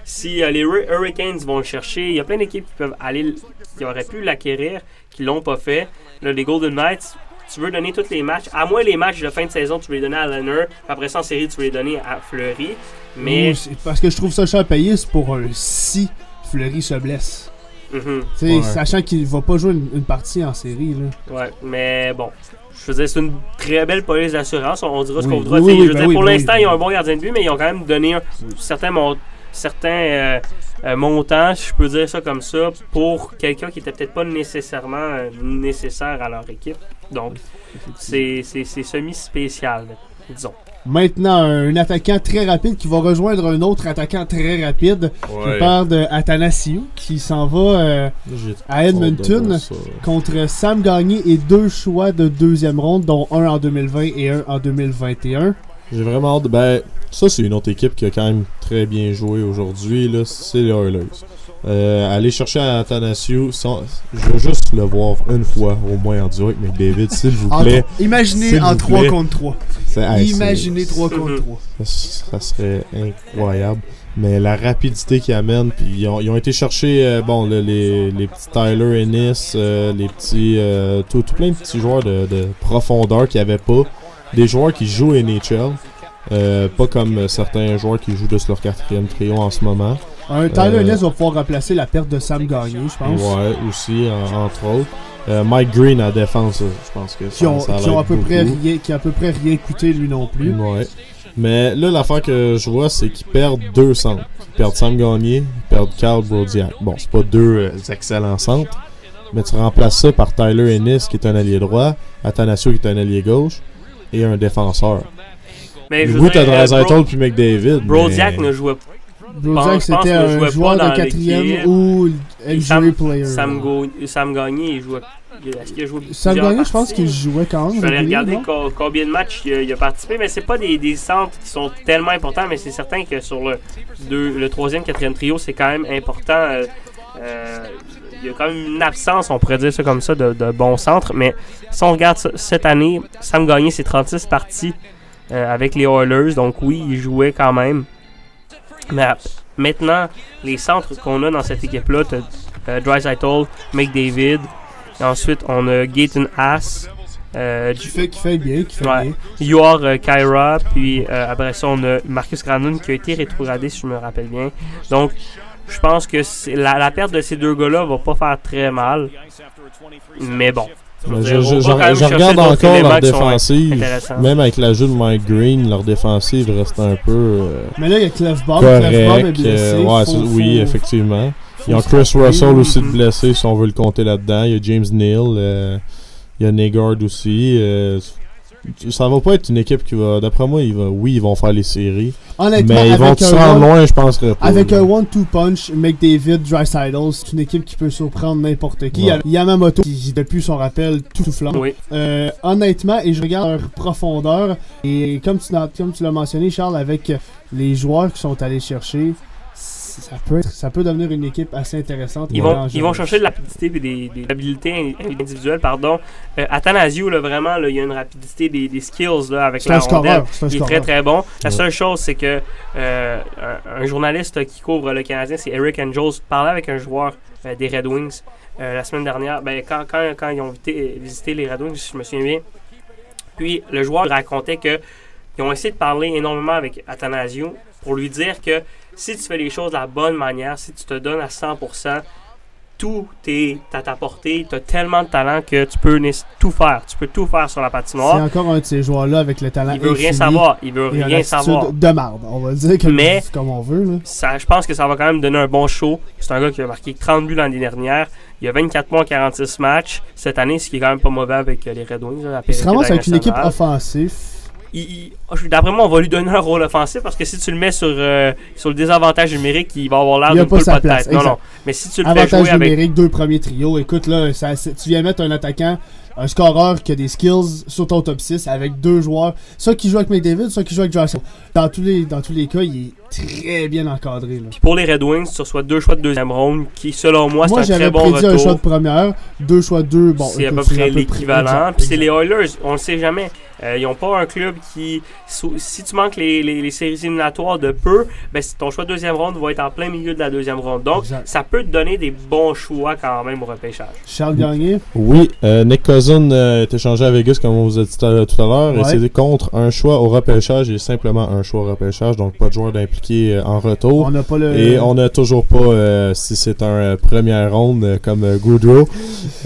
si les Hurricanes vont le chercher, il y a plein d'équipes qui peuvent aller... qui auraient pu l'acquérir, qui l'ont pas fait. Là, les Golden Knights... Tu veux donner tous les matchs. À moins les matchs de fin de saison, tu veux les donner à Lehner. Après ça, en série, tu veux les donner à Fleury. Mais... parce que je trouve ça cher payé, c'est pour si Fleury se blesse. Sachant qu'il va pas jouer une partie en série. Là. Ouais, mais bon. Je faisais c'est une très belle police d'assurance. On dira ce qu'on voudra. Pour l'instant, ils ont un bon gardien de but, mais ils ont quand même donné certains montants, si je peux dire ça comme ça, pour quelqu'un qui était peut-être pas nécessairement nécessaire à leur équipe. Donc, c'est semi-spécial, disons. Maintenant, un attaquant très rapide qui va rejoindre un autre attaquant très rapide. Je parle d'Athanasiou qui s'en va à Edmonton contre Sam Gagné et 2 choix de 2e ronde, dont un en 2020 et un en 2021. J'ai vraiment hâte. Ça, c'est une autre équipe qui a quand même très bien joué aujourd'hui. Là, c'est les Oilers. Aller chercher Athanasiou, je veux juste le voir une fois au moins en duo avec McDavid, s'il vous plaît. Imaginez en 3 contre 3. Imaginez 3 contre 3. Ça serait incroyable. Mais la rapidité qu'ils amènent, puis ils ont été chercher les petits Tyler Ennis, les petits tout plein de petits joueurs de profondeur qu'il n'y avait pas. Des joueurs qui jouent NHL. Pas comme certains joueurs qui jouent de leur 4e trio en ce moment. Tyler Ennis va pouvoir remplacer la perte de Sam Gagné, je pense. Ouais, aussi, entre autres. Mike Green à défense, je pense que qui a à peu près rien coûté lui non plus. Ouais. Mais là, l'affaire que je vois, c'est qu'ils perdent 2 centres. Ils perdent Sam Gagné, ils perdent Carl Brodziak. Bon, c'est pas 2 excellents centres, mais tu remplaces ça par Tyler Ennis, qui est un allié droit, Athanasiou, qui est un allié gauche, et un défenseur. Oui, t'as Draisaitl puis McDavid. Brodziak ne jouait pas. Brodziak, c'était un joueur de 4e ou injury player. Sam Gagné, il jouait. Est-ce qu'il a joué Sam Gagné, je pense qu'il jouait quand même. Je vais aller regarder combien de matchs il a participé, mais c'est pas des centres qui sont tellement importants, mais c'est certain que sur le 3e, 4e trio, c'est quand même important. Il y a quand même une absence, on pourrait dire ça comme ça, de bons centres. Mais si on regarde cette année, Sam Gagné, c'est 36 parties avec les Oilers. Donc oui, il jouait quand même. Mais maintenant, les centres qu'on a dans cette équipe-là, tu as Draisaitl, McDavid. Et ensuite, on a Gaetan Haas. Qui fait bien. Yoar Kaira. Puis après ça, on a Marcus Granlund qui a été rétrogradé, si je me rappelle bien. Donc, je pense que la perte de ces 2 gars-là va pas faire très mal. Mais bon, Je regarde encore leur défensive. Même avec l'ajout de Mike Green, leur défensive reste un peu mais là, il y a Clef Bob. correct. Est blessé, Oui, effectivement. Ils ont Chris Russell aussi de blessé, si on veut le compter là-dedans. Il y a James Neal. Il y a Negard aussi. Ça va pas être une équipe qui va... D'après moi, ils vont faire les séries. Honnêtement, mais ils vont se rendre loin, je penserais pas. Avec un 1-2 punch, McDavid, Draisaitl, c'est une équipe qui peut surprendre n'importe qui. Ouais. Yamamoto, qui depuis son rappel, tout soufflant. Oui. Honnêtement, et je regarde leur profondeur, et comme tu l'as mentionné, Charles, avec les joueurs qui sont allés chercher, ça peut devenir une équipe assez intéressante. Ils vont chercher de la rapidité et des habilités individuelles. Athanasiou, là, vraiment, là, il y a une rapidité, des skills là, avec la rondelle. Il est très très bon. La seule chose, c'est que un journaliste qui couvre le Canadien, c'est Eric Angels, parlait avec un joueur des Red Wings la semaine dernière. Quand ils ont visité les Red Wings, je me souviens bien. Puis le joueur racontait qu'ils ont essayé de parler énormément avec Athanasiou pour lui dire que si tu fais les choses de la bonne manière, si tu te donnes à 100%, tout est à ta portée. Tu as tellement de talent que tu peux tout faire. Tu peux tout faire sur la patinoire. C'est encore un de ces joueurs-là avec le talent infini. Il veut rien savoir. Il veut rien savoir. De marde, on va le dire comme on veut. Là. Je pense que ça va quand même donner un bon show. C'est un gars qui a marqué 30 buts l'année dernière. Il y a 24 points en 46 matchs cette année, ce qui est quand même pas mauvais avec les Red Wings. Il se ramasse avec une équipe offensive. D'après moi, on va lui donner un rôle offensif parce que si tu le mets sur le désavantage numérique, il va avoir l'air d'une poule pas de tête. Non. Mais si tu le fais jouer avec... numérique, 2 premiers trios. Écoute, là, tu viens mettre un attaquant, un scoreur qui a des skills sur ton top 6 avec 2 joueurs. Soit qui joue avec McDavid, soit qui joue avec Johnson. Dans tous les cas, il est très bien encadré. Là. Puis pour les Red Wings, tu reçois 2 choix de deuxième ronde qui, selon moi, c'est un très bon retour. Moi, j'avais prédit un choix de première, 2 choix de 2. Bon, c'est à peu près l'équivalent. Puis c'est les Oilers, on le sait jamais. Ils n'ont pas un club qui... Si tu manques les séries éliminatoires de peu, ton choix de deuxième ronde va être en plein milieu de la deuxième ronde. Donc, ça peut te donner des bons choix quand même au repêchage. Charles Gagné? Oui, Nick Cousin est échangé à Vegas, comme on vous a dit tout à l'heure. Ouais. Et c'est contre un choix au repêchage et simplement un choix au repêchage. Donc, pas de joueur d'impliqué en retour. On n'a pas le... Et on n'a toujours pas, si c'est un première ronde comme Goudreau.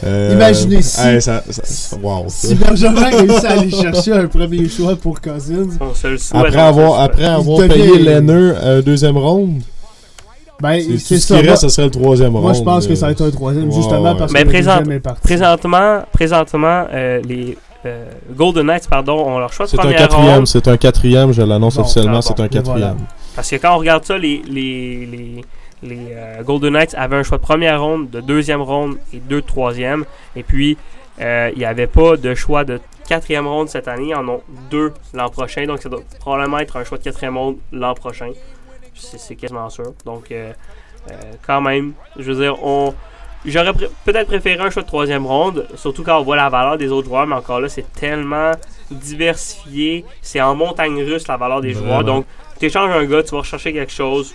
Imaginez si... Wow, si Bergevin réussit à aller chercher un premier choix pour Cousins. Après avoir payé Lehner deuxième ronde, c'est ça. Reste, ce serait le troisième ronde. Moi, je pense que ça va être un troisième, justement parce que le deuxième est parti. Présentement, les Golden Knights, ont leur choix de première ronde. C'est un quatrième, je l'annonce officiellement, c'est un quatrième. Voilà. Parce que quand on regarde ça, les Golden Knights avaient un choix de première ronde, de deuxième ronde et 2 de troisième. Et puis, il n'y avait pas de choix de quatrième ronde cette année. Ils en ont 2 l'an prochain. Donc, ça doit probablement être un choix de quatrième ronde l'an prochain. C'est quasiment sûr. Donc, quand même, je veux dire, j'aurais peut-être préféré un choix de troisième ronde, surtout quand on voit la valeur des autres joueurs. Mais encore là, c'est tellement diversifié. C'est en montagne russe, la valeur des joueurs. Donc, tu échanges un gars, tu vas rechercher quelque chose.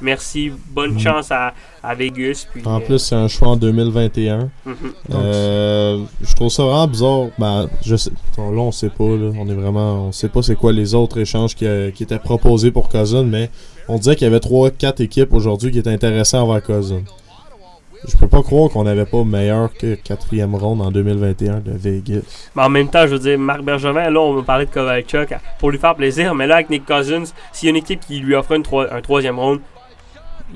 Merci, bonne chance à Vegas. Puis, en plus, c'est un choix en 2021. Je trouve ça vraiment bizarre. Je sais, là, on sait pas. Là, on sait pas c'est quoi les autres échanges qui étaient proposés pour Cousin, mais on disait qu'il y avait 3-4 équipes aujourd'hui qui étaient intéressées envers Cousin. Je peux pas croire qu'on n'avait pas meilleur que 4e ronde en 2021 de Vegas. Mais en même temps, je veux dire, Marc Bergevin, là, on va parler de Kovalchuk pour lui faire plaisir, mais là, avec Nick Cousins, s'il y a une équipe qui lui offre un 3e ronde,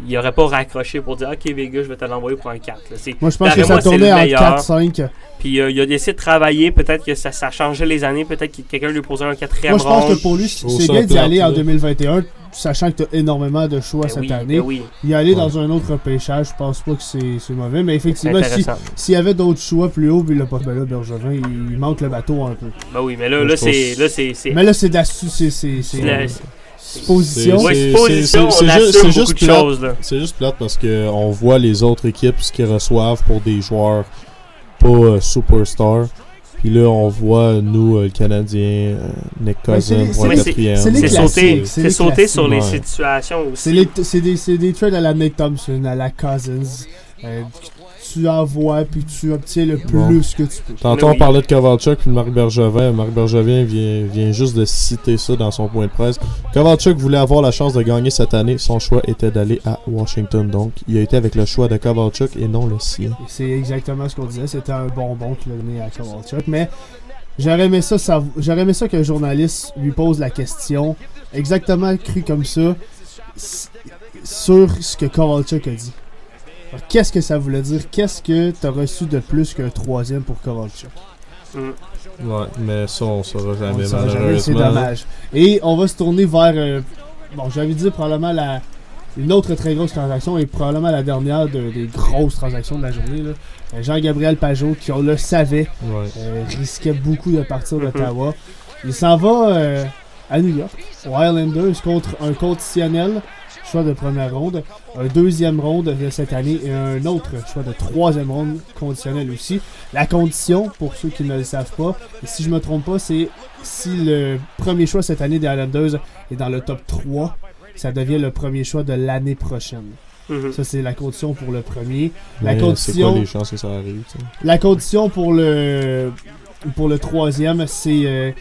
il n'aurait pas raccroché pour dire « Ok, Vegas, je vais te l'envoyer pour un 4. » Moi, je pense que ça tournait en 4-5. Puis il a essayé de travailler. Peut-être que ça changeait les années. Peut-être que quelqu'un lui posait un 4e ronde. Moi, je pense que pour lui, c'est bien d'y aller en 2021, sachant que tu as énormément de choix cette année. Y aller dans un autre repêchage, je pense pas que c'est mauvais. Mais effectivement, s'il y avait d'autres choix plus haut, il n'a pas là, Bergevin, il manque le bateau un peu. Ben oui, mais là c'est... Mais là, c'est d'astuce. Supposition. C'est juste plate parce qu'on voit les autres équipes ce qu'ils reçoivent pour des joueurs pas superstars. Puis là, on voit, nous, le Canadien, Nick Cousin pour un 4e. C'est sauter sur les situations aussi. C'est des trades à la Nick Thompson, à la Cousins. tu envoies puis tu obtiens le Bon. plus que tu peux. Tantôt, on parlait de Kovalchuk puis de Marc Bergevin. Marc Bergevin vient juste de citer ça dans son point de presse. Kovalchuk voulait avoir la chance de gagner cette année. Son choix était d'aller à Washington. Donc, il a été avec le choix de Kovalchuk et non le sien. Et c'est exactement ce qu'on disait. C'était un bonbon qu'il a donné à Kovalchuk. Mais j'aurais aimé ça qu'un journaliste lui pose la question, exactement cru comme ça, sur ce que Kovalchuk a dit. Alors, qu'est-ce que ça voulait dire? Qu'est-ce que tu as reçu de plus qu'un troisième pour Kovalchuk? Ouais, mais ça, on saura jamais, C'est malheureusement. dommage. Et on va se tourner vers, bon, j'avais dit probablement une autre très grosse transaction et probablement la dernière des grosses transactions de la journée. Là. Jean-Gabriel Pajot, qui on le savait, risquait beaucoup de partir d'Ottawa. Il s'en va à New York, aux Islanders, contre un conditionnel choix de première ronde, un deuxième ronde de cette année et un autre choix de troisième ronde conditionnel aussi. La condition, pour ceux qui ne le savent pas, et si je me trompe pas, c'est si le premier choix cette année des Islanders est dans le top 3, ça devient le premier choix de l'année prochaine. Ça, c'est la condition pour le premier. C'est quoi les chances que ça arrive? T'sais? La condition pour le troisième, c'est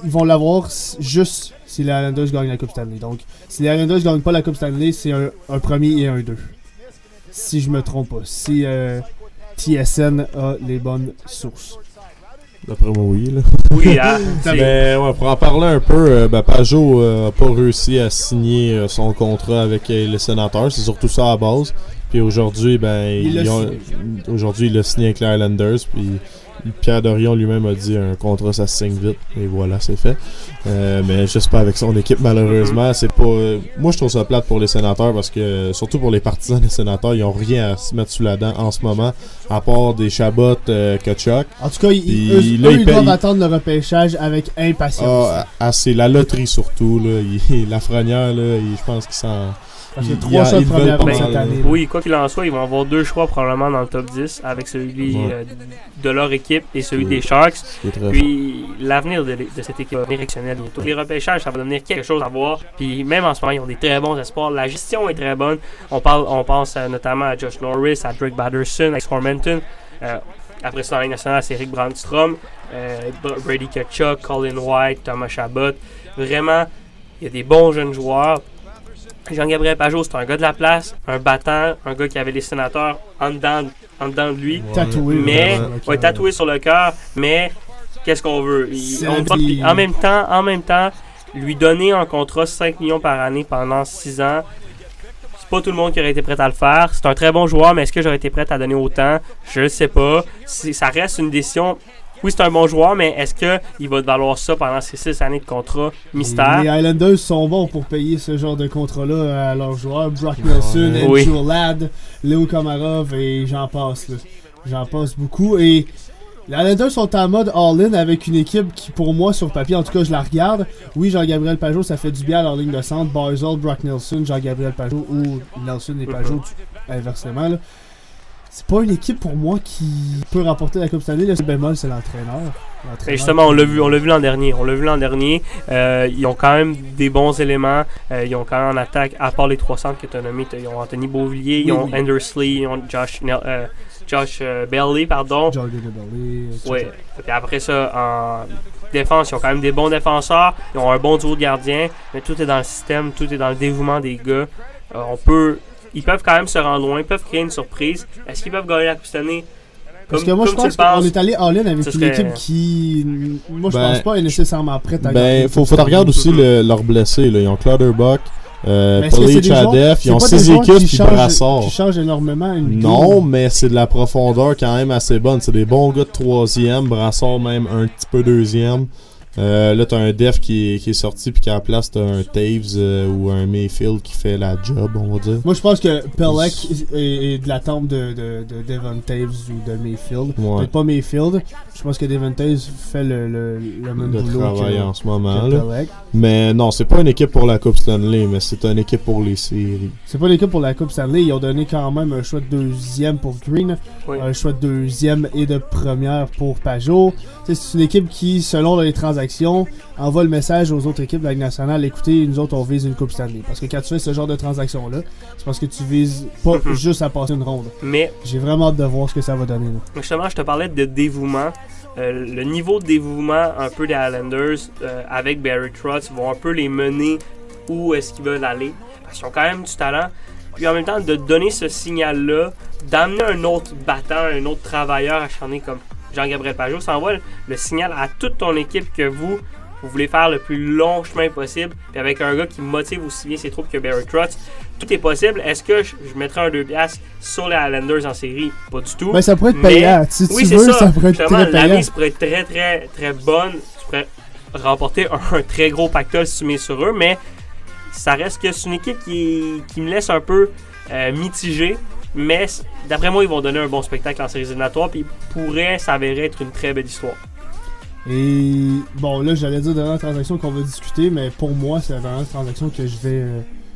ils vont l'avoir juste si les Islanders gagnent la Coupe Stanley. Donc, si les Islanders gagnent pas la Coupe Stanley, c'est un premier et un 2. Si je me trompe pas. Si TSN a les bonnes sources. D'après moi, oui. Là. Oui, hein? Mais ouais, pour en parler un peu, Pajot n'a pas réussi à signer son contrat avec les Sénateurs. C'est surtout ça à la base. Puis aujourd'hui, il a signé avec les Islanders. Puis Pierre Dorion lui-même a dit un contrat ça se signe vite et voilà, c'est fait. Mais juste pas avec son équipe malheureusement. C'est pas. Moi je trouve ça plate pour les Sénateurs parce que surtout pour les partisans des Sénateurs, ils ont rien à se mettre sous la dent en ce moment à part des Chabot, Tkachuk. En tout cas, ils doivent attendre le repêchage avec impatience. C'est la loterie surtout là. Lafrenière là, je pense qu'ils s'en. Parce que 3 choix de première ronde cette année. Oui, quoi qu'il en soit, ils vont avoir 2 choix probablement dans le top 10 avec celui de leur équipe et celui des Sharks. Puis l'avenir de cette équipe va devenir exceptionnel bientôt. Les repêchages, ça va devenir quelque chose à voir. Puis même en ce moment, ils ont des très bons espoirs. La gestion est très bonne. On pense notamment à Josh Norris, à Drake Batherson, à Formenton. Après ça, dans la Ligue nationale, c'est Eric Brandstrom, Brady Tkachuk, Colin White, Thomas Chabot. Vraiment, il y a des bons jeunes joueurs. Jean-Gabriel Pajot, c'est un gars de la place, un battant, un gars qui avait les Sénateurs en dedans de lui. Tatoué. Mais, tatoué sur le cœur, mais qu'est-ce qu'on veut? En même temps, lui donner un contrat 5 millions par année pendant 6 ans, c'est pas tout le monde qui aurait été prêt à le faire. C'est un très bon joueur, mais est-ce que j'aurais été prêt à donner autant? Je ne sais pas. Ça reste une décision. Oui, c'est un bon joueur, mais est-ce qu'il va te valoir ça pendant ces 6 années de contrat mystère? Les Islanders sont bons pour payer ce genre de contrat-là à leurs joueurs. Brock Nelson, Andrew Ladd, Leo Komarov et j'en passe. J'en passe beaucoup. Et les Islanders sont en mode all-in avec une équipe qui, pour moi, sur papier, en tout cas, je la regarde. Oui, Jean-Gabriel Pajot, ça fait du bien à leur ligne de centre. Barzal, Brock Nelson, Jean-Gabriel Pajot ou Nelson et Pajot, inversement. Là. C'est pas une équipe pour moi qui peut remporter la Coupe Stanley. Le seul bémol, c'est l'entraîneur. Et justement, on l'a vu l'an dernier. Ils ont quand même des bons éléments. Ils ont quand même en attaque, à part les 3 centres que tu as nommés, ils ont Anthony Beauvillier, ils ont Andersley, ils ont Josh Bailey, pardon. Jordan Bailey. Oui. Et après ça, en défense, ils ont quand même des bons défenseurs. Ils ont un bon duo de gardiens. Mais tout est dans le système, tout est dans le dévouement des gars. Ils peuvent quand même se rendre loin, ils peuvent créer une surprise. Est-ce qu'ils peuvent gagner la Coupe cette année? Parce que moi, je pense qu'on est allé all-in avec une équipe qui, moi, je pense pas est nécessairement prête à gagner. Faut regarder aussi leurs blessés. Là. Ils ont Clutterbuck, Paulie Chadef, ils ont 6 équipes qui Brassard. Qui changent énormément une Non, mais c'est de la profondeur quand même assez bonne. C'est des bons gars de 3e, Brassard même un petit peu 2e. Là, t'as un def qui est sorti, puis qu'à la place, t'as un Taves ou un Mayfield qui fait la job, on va dire. Moi, je pense que Pelech est de la tombe de Devon Taves ou de Mayfield. Ouais. Peut-être pas Mayfield. Je pense que Devon Taves fait le même boulot travail en ce moment. Là. Mais non, c'est pas une équipe pour la Coupe Stanley, mais c'est une équipe pour les séries. C'est pas une équipe pour la Coupe Stanley. Ils ont donné quand même un choix de 2e pour Green, un choix de 2e et de première pour Pajot. C'est une équipe qui, selon les transactions, transaction envoie le message aux autres équipes de la Ligue nationale, écoutez, nous autres on vise une Coupe Stanley. Parce que quand tu fais ce genre de transaction-là, c'est parce que tu vises pas juste à passer une ronde. Mais j'ai vraiment hâte de voir ce que ça va donner. Là. Justement, je te parlais de dévouement. Le niveau de dévouement un peu des Islanders avec Barry Trotz vont un peu les mener où est-ce qu'ils veulent aller. Parce qu'ils ont quand même du talent. Puis en même temps, de donner ce signal-là, d'amener un autre battant, un autre travailleur acharné comme Jean-Gabriel Pageau, ça envoie le signal à toute ton équipe que vous voulez faire le plus long chemin possible. Puis avec un gars qui motive aussi bien ses troupes que Barry Trotz, tout est possible. Est-ce que je mettrais un 2 piastres sur les Islanders en série? Pas du tout. Mais ça pourrait être payant. Si oui, tu veux, ça pourrait être très payant. La mise pourrait être très, très, très bonne. Tu pourrais remporter un très gros pactole si tu mets sur eux, mais ça reste que c'est une équipe qui me laisse un peu mitigé. Mais d'après moi, ils vont donner un bon spectacle en séries éliminatoires, puis il pourrait s'avérer être une très belle histoire. Et bon, là, j'allais dire la dernière transaction qu'on va discuter, mais pour moi, c'est la dernière transaction que je vais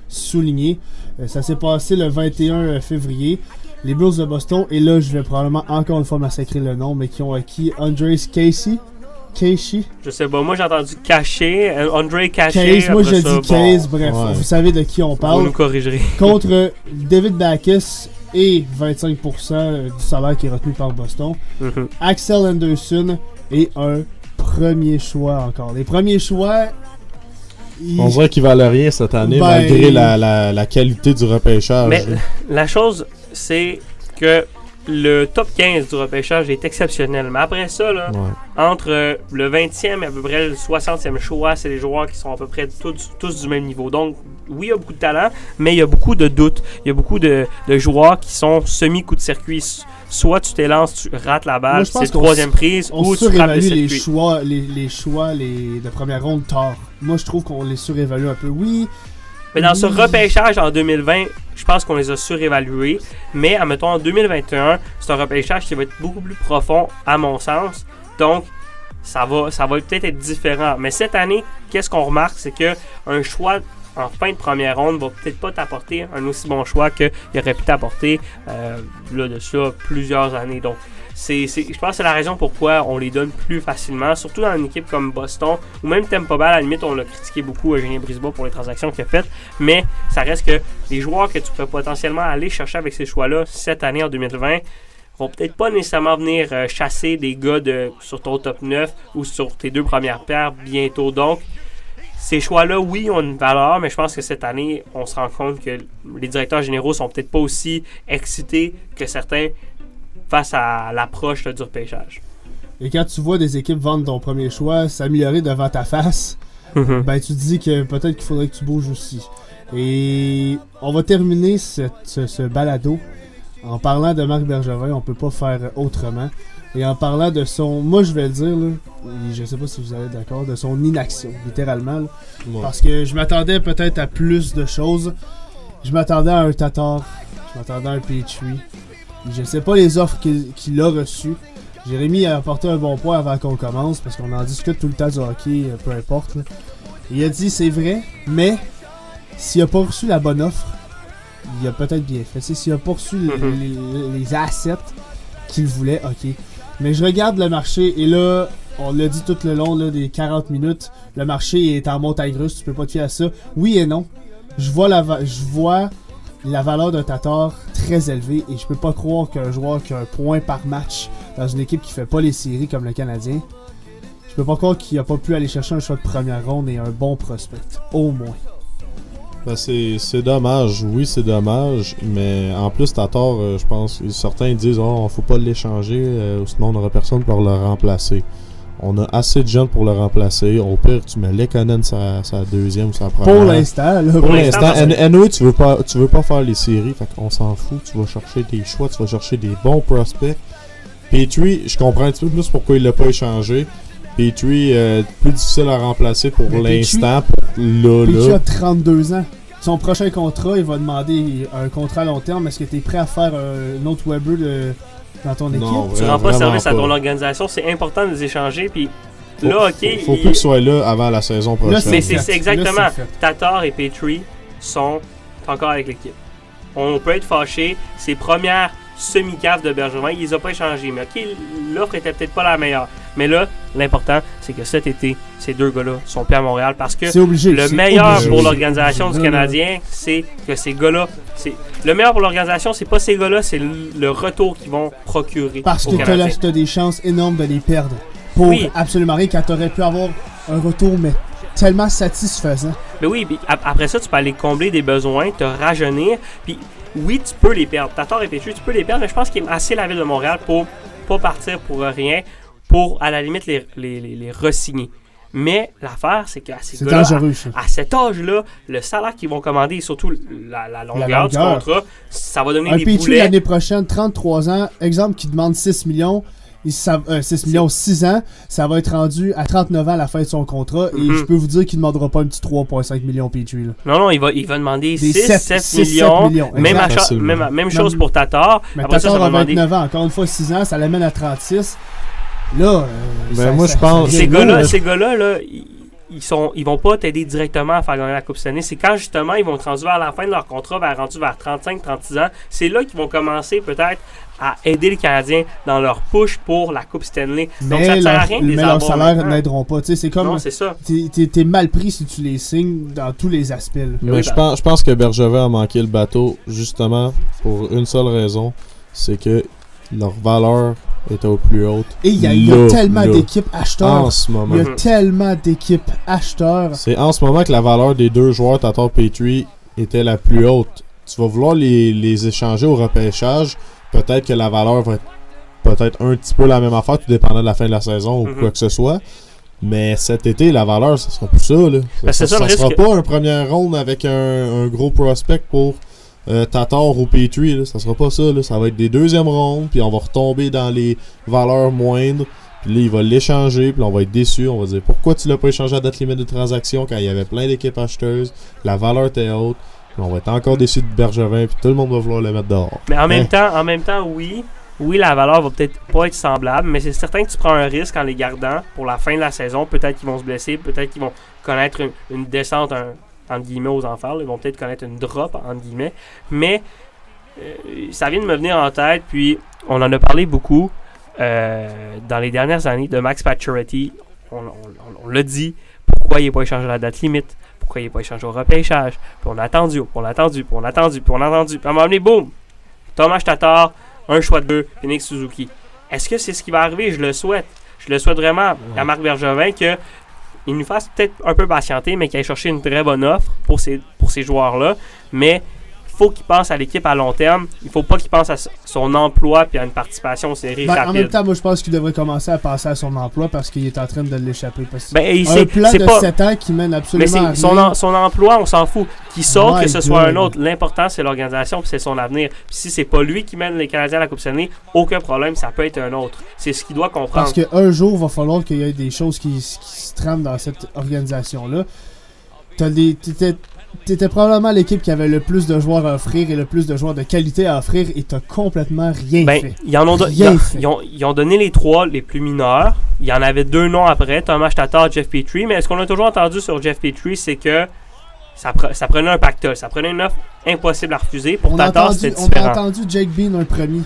souligner. Ça s'est passé le 21 février. Les Blues de Boston, et là, je vais probablement encore une fois massacrer le nom, mais qui ont acquis Andrei Casey. Je sais pas, moi j'ai entendu Caché, Andrei Caché. Case, moi je dis Case, bref, ouais. Vous savez de qui on parle. Vous nous corrigerez. Contre David Backes et 25% du salaire qui est retenu par Boston. Axel Anderson et un premier choix encore. Les premiers choix... On dirait qu'ils valent rien cette année, malgré la qualité du repêchage. Mais la chose, c'est que le top 15 du repêchage est exceptionnel. Mais après ça, là, entre le 20e et à peu près le 60e choix, c'est des joueurs qui sont à peu près tous du même niveau. Donc, oui, il y a beaucoup de talent, mais il y a beaucoup de doutes. Il y a beaucoup de joueurs qui sont semi-coup de circuit. Soit tu t'élances, tu rates la balle, c'est troisième prise, ou tu frappes le circuit. Les choix de première ronde tard. Moi, je trouve qu'on les surévalue un peu. Oui. Mais dans ce repêchage en 2020, je pense qu'on les a surévalués. Mais, admettons, en 2021, c'est un repêchage qui va être beaucoup plus profond, à mon sens. Donc, ça va peut-être être différent. Mais cette année, qu'est-ce qu'on remarque? C'est qu'un choix en fin de première ronde va peut-être pas t'apporter un aussi bon choix qu'il aurait pu t'apporter là, de ça plusieurs années. Donc, je pense que c'est la raison pourquoi on les donne plus facilement, surtout dans une équipe comme Boston, ou même Tampa Bay, à la limite, on l'a critiqué beaucoup, Julien Brisebois, pour les transactions qu'il a faites, mais ça reste que les joueurs que tu pourrais potentiellement aller chercher avec ces choix-là cette année en 2020 vont peut-être pas nécessairement venir chasser des gars sur ton top 9 ou sur tes 2 premières paires bientôt. Donc, ces choix-là, oui, ont une valeur, mais je pense que cette année, on se rend compte que les directeurs généraux sont peut-être pas aussi excités que certains face à l'approche du repêchage. Et quand tu vois des équipes vendre ton premier choix, s'améliorer devant ta face, ben tu te dis que peut-être qu'il faudrait que tu bouges aussi. Et on va terminer ce balado en parlant de Marc Bergevin, on peut pas faire autrement. Et en parlant de son, moi je vais le dire, là, et je sais pas si vous êtes d'accord, de son inaction, littéralement. Là, parce que je m'attendais peut-être à plus de choses. Je m'attendais à un Tatar, je m'attendais à un Petrie. Je sais pas les offres qu'il a reçues. Jérémy a apporté un bon point avant qu'on commence, parce qu'on en discute tout le temps du hockey, peu importe. Là. Il a dit c'est vrai, mais s'il a pas reçu la bonne offre, il a peut-être bien fait. S'il a pas reçu les assets qu'il voulait, ok. Mais je regarde le marché, et là, on l'a dit tout le long là, des 40 minutes, le marché est en montagne russe, tu peux pas te fier à ça. Oui et non. Je vois la valeur d'un Tatar très élevée, et je peux pas croire qu'un joueur qui a un point par match dans une équipe qui fait pas les séries comme le Canadien, je peux pas croire qu'il a pas pu aller chercher un choix de première ronde et un bon prospect, au moins. Ben c'est dommage, oui c'est dommage, mais en plus Tatar, je pense, certains disent faut pas l'échanger, sinon on n'aura personne pour le remplacer. On a assez de jeunes pour le remplacer. Au pire, tu mets Lekonen sa deuxième ou sa première. Pour l'instant, là. Pour l'instant. Anyway, tu veux pas faire les séries. Fait qu'on s'en fout. Tu vas chercher des choix. Tu vas chercher des bons prospects. Petrie, je comprends un petit peu plus pourquoi il l'a pas échangé. Petrie, plus difficile à remplacer pour l'instant. Petrie a 32 ans. Son prochain contrat, il va demander un contrat à long terme. Est-ce que tu es prêt à faire un autre Weber dans ton équipe? Non, tu rends pas service à ton organisation, c'est important de les échanger. Puis là, ok. Faut plus qu'il soit là avant la saison prochaine. Là, mais c'est exactement. Là, Tatar et Petrie sont encore avec l'équipe. On peut être fâché. Ses premières semi-caves de Bergevin, il les a pas échangées. Mais ok, l'offre était peut-être pas la meilleure. Mais là, L'important, c'est que cet été, ces deux gars-là sont plus à Montréal parce que C'est obligé. le c'est meilleur obligé. pour l'organisation du Non, Canadien, c'est que ces gars-là... Le meilleur pour l'organisation, c'est pas ces gars-là, c'est le retour qu'ils vont procurer Parce au que Canadien. t'as des chances énormes de les perdre. Pour Oui. absolument rien, quand t'aurais pu avoir un retour, mais tellement satisfaisant. Mais oui, puis après ça, tu peux aller combler des besoins, te rajeunir, puis oui, tu peux les perdre. Tatar et Petrie, tu peux les perdre, mais je pense qu'il est assez la ville de Montréal pour pas partir pour rien, pour à la limite les re-signer. Mais l'affaire, c'est qu'à ces C'est gars-là, dangereux, ça. à cet âge-là, le salaire qu'ils vont commander et surtout la longueur du longueur. contrat, ça va donner Un des Petrie boulets. l'année prochaine, 33 ans, exemple qui demande 6 millions. 6 millions, 6 ans, ça va être rendu à 39 ans à la fin de son contrat. Et je peux vous dire qu'il ne demandera pas un petit 3,5 millions Petrie. Là. Non, il va demander Des 7 millions. Même, exact. même chose pour Tatar. Mais Après ça, Tatar va a demander... 29 ans, encore une fois 6 ans, ça l'amène à 36. Là, moi, je pense- Ces devient lourd. gars-là, là, ils vont pas t'aider directement à faire gagner la Coupe cette année. C'est quand justement ils vont être rendus vers la fin de leur contrat, rendu vers 35-36 ans. C'est là qu'ils vont commencer peut-être à aider les Canadiens dans leur push pour la Coupe Stanley. Donc ça ne sert à rien de les mais leurs avoir salaires maintenant. n'aideront pas. Tu sais, c'est comme. Non, c'est ça. T'es mal pris si tu les signes dans tous les aspects. Là. Mais Oui, je pense que Bergevin a manqué le bateau justement pour une seule raison, c'est que leur valeur était au plus haute. Et il y a tellement d'équipes acheteurs. En ce moment. Il y a tellement d'équipes acheteurs. C'est en ce moment que la valeur des deux joueurs Tatar Petrie était la plus haute. Tu vas vouloir les échanger au repêchage. Peut-être que la valeur va être peut-être un petit peu la même affaire, tout dépendant de la fin de la saison ou quoi que ce soit. Mais cet été, la valeur, ça sera plus ça. Là. Ça sera pas un premier round avec un gros prospect pour Tatar ou Petrie. Là. Ça sera pas ça. Là. Ça va être des deuxièmes rounds, puis on va retomber dans les valeurs moindres. Puis là, il va l'échanger, puis on va être déçu. On va dire pourquoi tu l'as pas échangé à date limite de transaction quand il y avait plein d'équipes acheteuses. La valeur était haute. Puis on va être encore déçu de Bergevin, puis tout le monde va vouloir le mettre dehors. Mais en même temps, oui, la valeur va peut-être pas être semblable, mais c'est certain que tu prends un risque en les gardant pour la fin de la saison. Peut-être qu'ils vont se blesser, peut-être qu'ils vont connaître une descente, entre guillemets, aux enfers. Ils vont peut-être connaître une drop, entre guillemets. Mais ça vient de me venir en tête, puis on en a parlé beaucoup dans les dernières années de Max Pacioretty. On l'a dit, pourquoi il n'est pas échangé à la date limite, pourquoi il n'est pas échangé au repêchage. Puis on a attendu, puis à un moment donné, boum, Thomas Tatar, un choix de 2, Phoenix Suzuki. Est-ce que c'est ce qui va arriver? Je le souhaite. Je le souhaite vraiment à Marc Bergevin qu'il nous fasse peut-être un peu patienter, mais qu'il aille chercher une très bonne offre pour ces joueurs-là. Mais il faut qu'il pense à l'équipe à long terme. Il ne faut pas qu'il pense à son emploi et à une participation aux séries rapide. En même temps, moi je pense qu'il devrait commencer à penser à son emploi parce qu'il est en train de l'échapper. Parce un plan de 7 ans qui mène absolument à rien. Son emploi, on s'en fout. Qu'il sorte, My que ce soit God. un autre. L'important, c'est l'organisation et c'est son avenir. Puis si c'est pas lui qui mène les Canadiens à la Coupe Stanley, aucun problème, ça peut être un autre. C'est ce qu'il doit comprendre. Parce qu'un jour, il va falloir qu'il y ait des choses qui se trament dans cette organisation-là. T'étais probablement l'équipe qui avait le plus de joueurs à offrir et le plus de joueurs de qualité à offrir et t'as complètement rien fait. Ils ont donné les 3 les plus mineurs. Il y en avait 2 noms après, Thomas Tatar, Jeff Petrie. Mais ce qu'on a toujours entendu sur Jeff Petrie, c'est que ça prenait un pactole. Ça prenait une offre impossible à refuser. Pour Tatar, c'était différent. On a entendu Jake Bean un premier.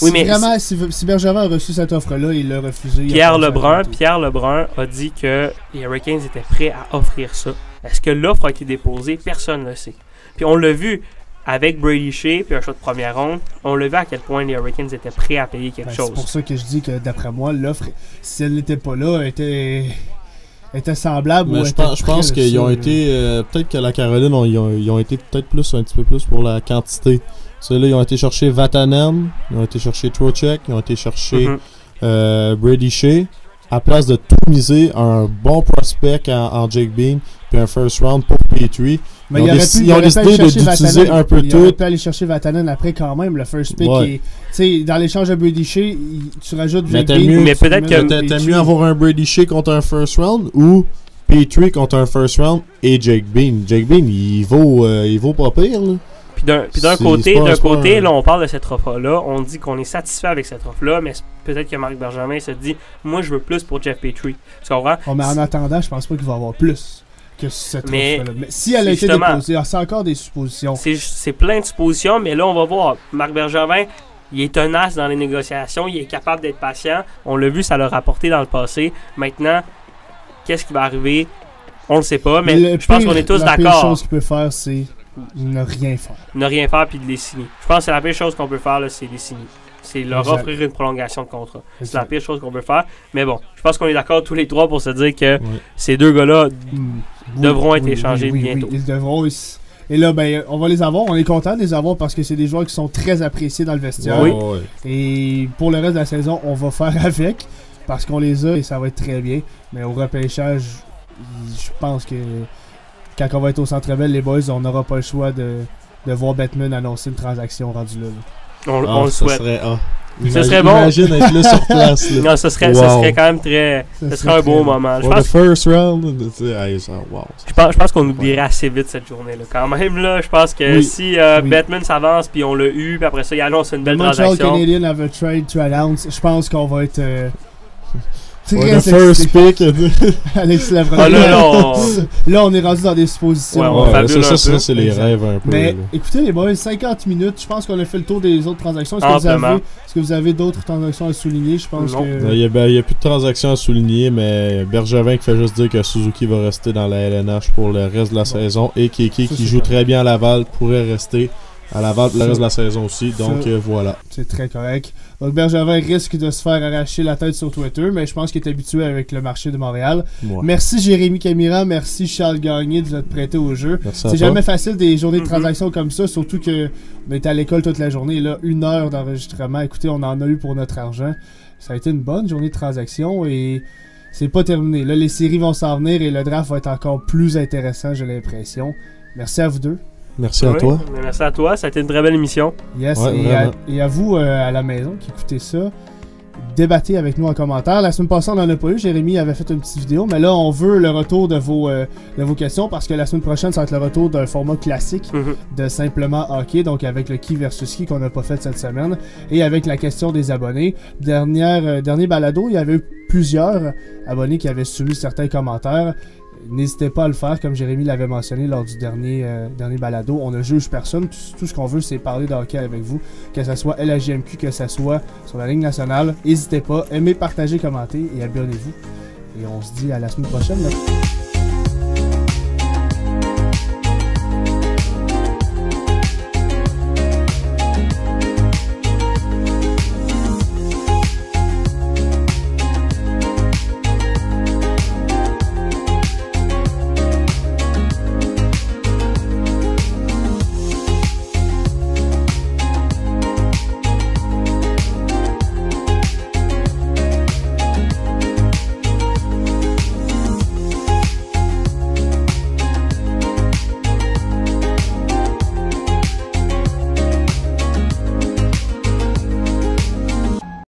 Oui, mais si Bergevin a reçu cette offre-là, il l'a refusé. Pierre Lebrun a dit que les Hurricanes étaient prêts à offrir ça. Est-ce que l'offre a été déposée? Personne ne le sait. Puis on l'a vu avec Brady Shea puis un choix de première ronde. On l'a vu à quel point les Hurricanes étaient prêts à payer quelque chose. C'est pour ça que je dis que d'après moi, l'offre, si elle n'était pas là, était semblable. Mais je pense qu'ils ont été... peut-être que la Caroline, ils ont été peut-être un petit peu plus pour la quantité. Ceux-là, ils ont été chercher Vatanen, ils ont été chercher Trocheck, ils ont été chercher Brady Shea. À place de tout miser, un bon prospect en Jake Bean puis un first round pour Petrie. Mais ils ont décidé d'utiliser un peu tout. Il aurait pu aller chercher Vatanen après quand même, le first pick. Tu sais, dans l'échange de Brady Shea, tu rajoutes Jake Bean. Mais peut-être que t'aimes mieux avoir un Brady Shea contre un first round ou Petrie contre un first round et Jake Bean. Jake Bean, il vaut pas pire, là. Puis d'un côté, là, on parle de cette offre-là. On dit qu'on est satisfait avec cette offre-là, mais peut-être que Marc Bergevin se dit « Moi, je veux plus pour Jeff Petrie. » Tu comprends? Mais en attendant, je pense pas qu'il va avoir plus que cette offre-là. Mais si elle a été déposée, c'est encore des suppositions. C'est plein de suppositions, mais là, on va voir. Marc Bergevin Il est tenace dans les négociations, il est capable d'être patient. On l'a vu, ça l'a rapporté dans le passé. Maintenant, qu'est-ce qui va arriver? On le sait pas, mais je pense qu'on est tous d'accord. La pire chose qu'il peut faire, c'est ne rien faire. Ne rien faire puis de les signer. Je pense que c'est la pire chose qu'on peut faire, là, c'est les signer. C'est leur offrir une prolongation de contrat. C'est la pire chose qu'on peut faire. Mais bon, je pense qu'on est d'accord tous les trois pour se dire que ces deux gars-là devront être échangés bientôt. Ils devront. Et là, ben, on va les avoir. On est content de les avoir parce que c'est des joueurs qui sont très appréciés dans le vestiaire. Et pour le reste de la saison, on va faire avec parce qu'on les a et ça va être très bien. Mais au repêchage, je pense que quand on va être au Centre Bell, les boys, on n'aura pas le choix de voir Bettman annoncer une transaction rendue là. On le souhaite. Ce serait bon. Imagine être là sur place. Là. Non, ça serait quand même très... Ce serait un beau moment. Je pense, first round, je pense qu'on oublierait assez vite cette journée-là. Quand même, là, je pense que si Bettman s'avance, puis on l'a eu, puis après ça, il annonce une belle transaction. Montreal Canadiens have a trade to announce. Je pense qu'on va être... the first pick. Alex Lafrenière. Là, on est rendu dans des suppositions. Ça, c'est les rêves un peu. Mais écoutez, les boys, 50 minutes. Je pense qu'on a fait le tour des autres transactions. Est-ce que vous avez d'autres transactions à souligner? Je pense que... Il n'y a plus de transactions à souligner, mais Bergevin qui fait juste dire que Suzuki va rester dans la LNH pour le reste de la saison et Keke qui joue très bien à Laval pourrait rester à Laval pour le reste de la saison aussi. Donc voilà. C'est très correct. Donc Bergevin risque de se faire arracher la tête sur Twitter, mais je pense qu'il est habitué avec le marché de Montréal. Merci Jérémy Camira, merci Charles Gagné de vous être prêté au jeu. C'est jamais facile des journées de transaction comme ça, surtout qu'on était à l'école toute la journée. Et là, 1 heure d'enregistrement. Écoutez, on en a eu pour notre argent. Ça a été une bonne journée de transaction et c'est pas terminé. Là, les séries vont s'en venir et le draft va être encore plus intéressant, j'ai l'impression. Merci à vous deux. Merci à toi. Merci à toi, ça a été une très belle émission. Yes, et à vous à la maison qui écoutez ça, débattez avec nous en commentaire. La semaine passée, on n'en a pas eu. Jérémy avait fait une petite vidéo, mais là, on veut le retour de vos questions parce que la semaine prochaine, ça va être le retour d'un format classique de simplement hockey, donc avec le qui versus qui qu'on n'a pas fait cette semaine et avec la question des abonnés. Dernier balado, il y avait eu plusieurs abonnés qui avaient soumis certains commentaires. N'hésitez pas à le faire, comme Jérémy l'avait mentionné lors du dernier balado. On ne juge personne. Tout ce qu'on veut, c'est parler de hockey avec vous. Que ce soit LHJMQ, que ce soit sur la Ligue nationale. N'hésitez pas. Aimez, partagez, commentez et abonnez-vous. Et on se dit à la semaine prochaine. Là.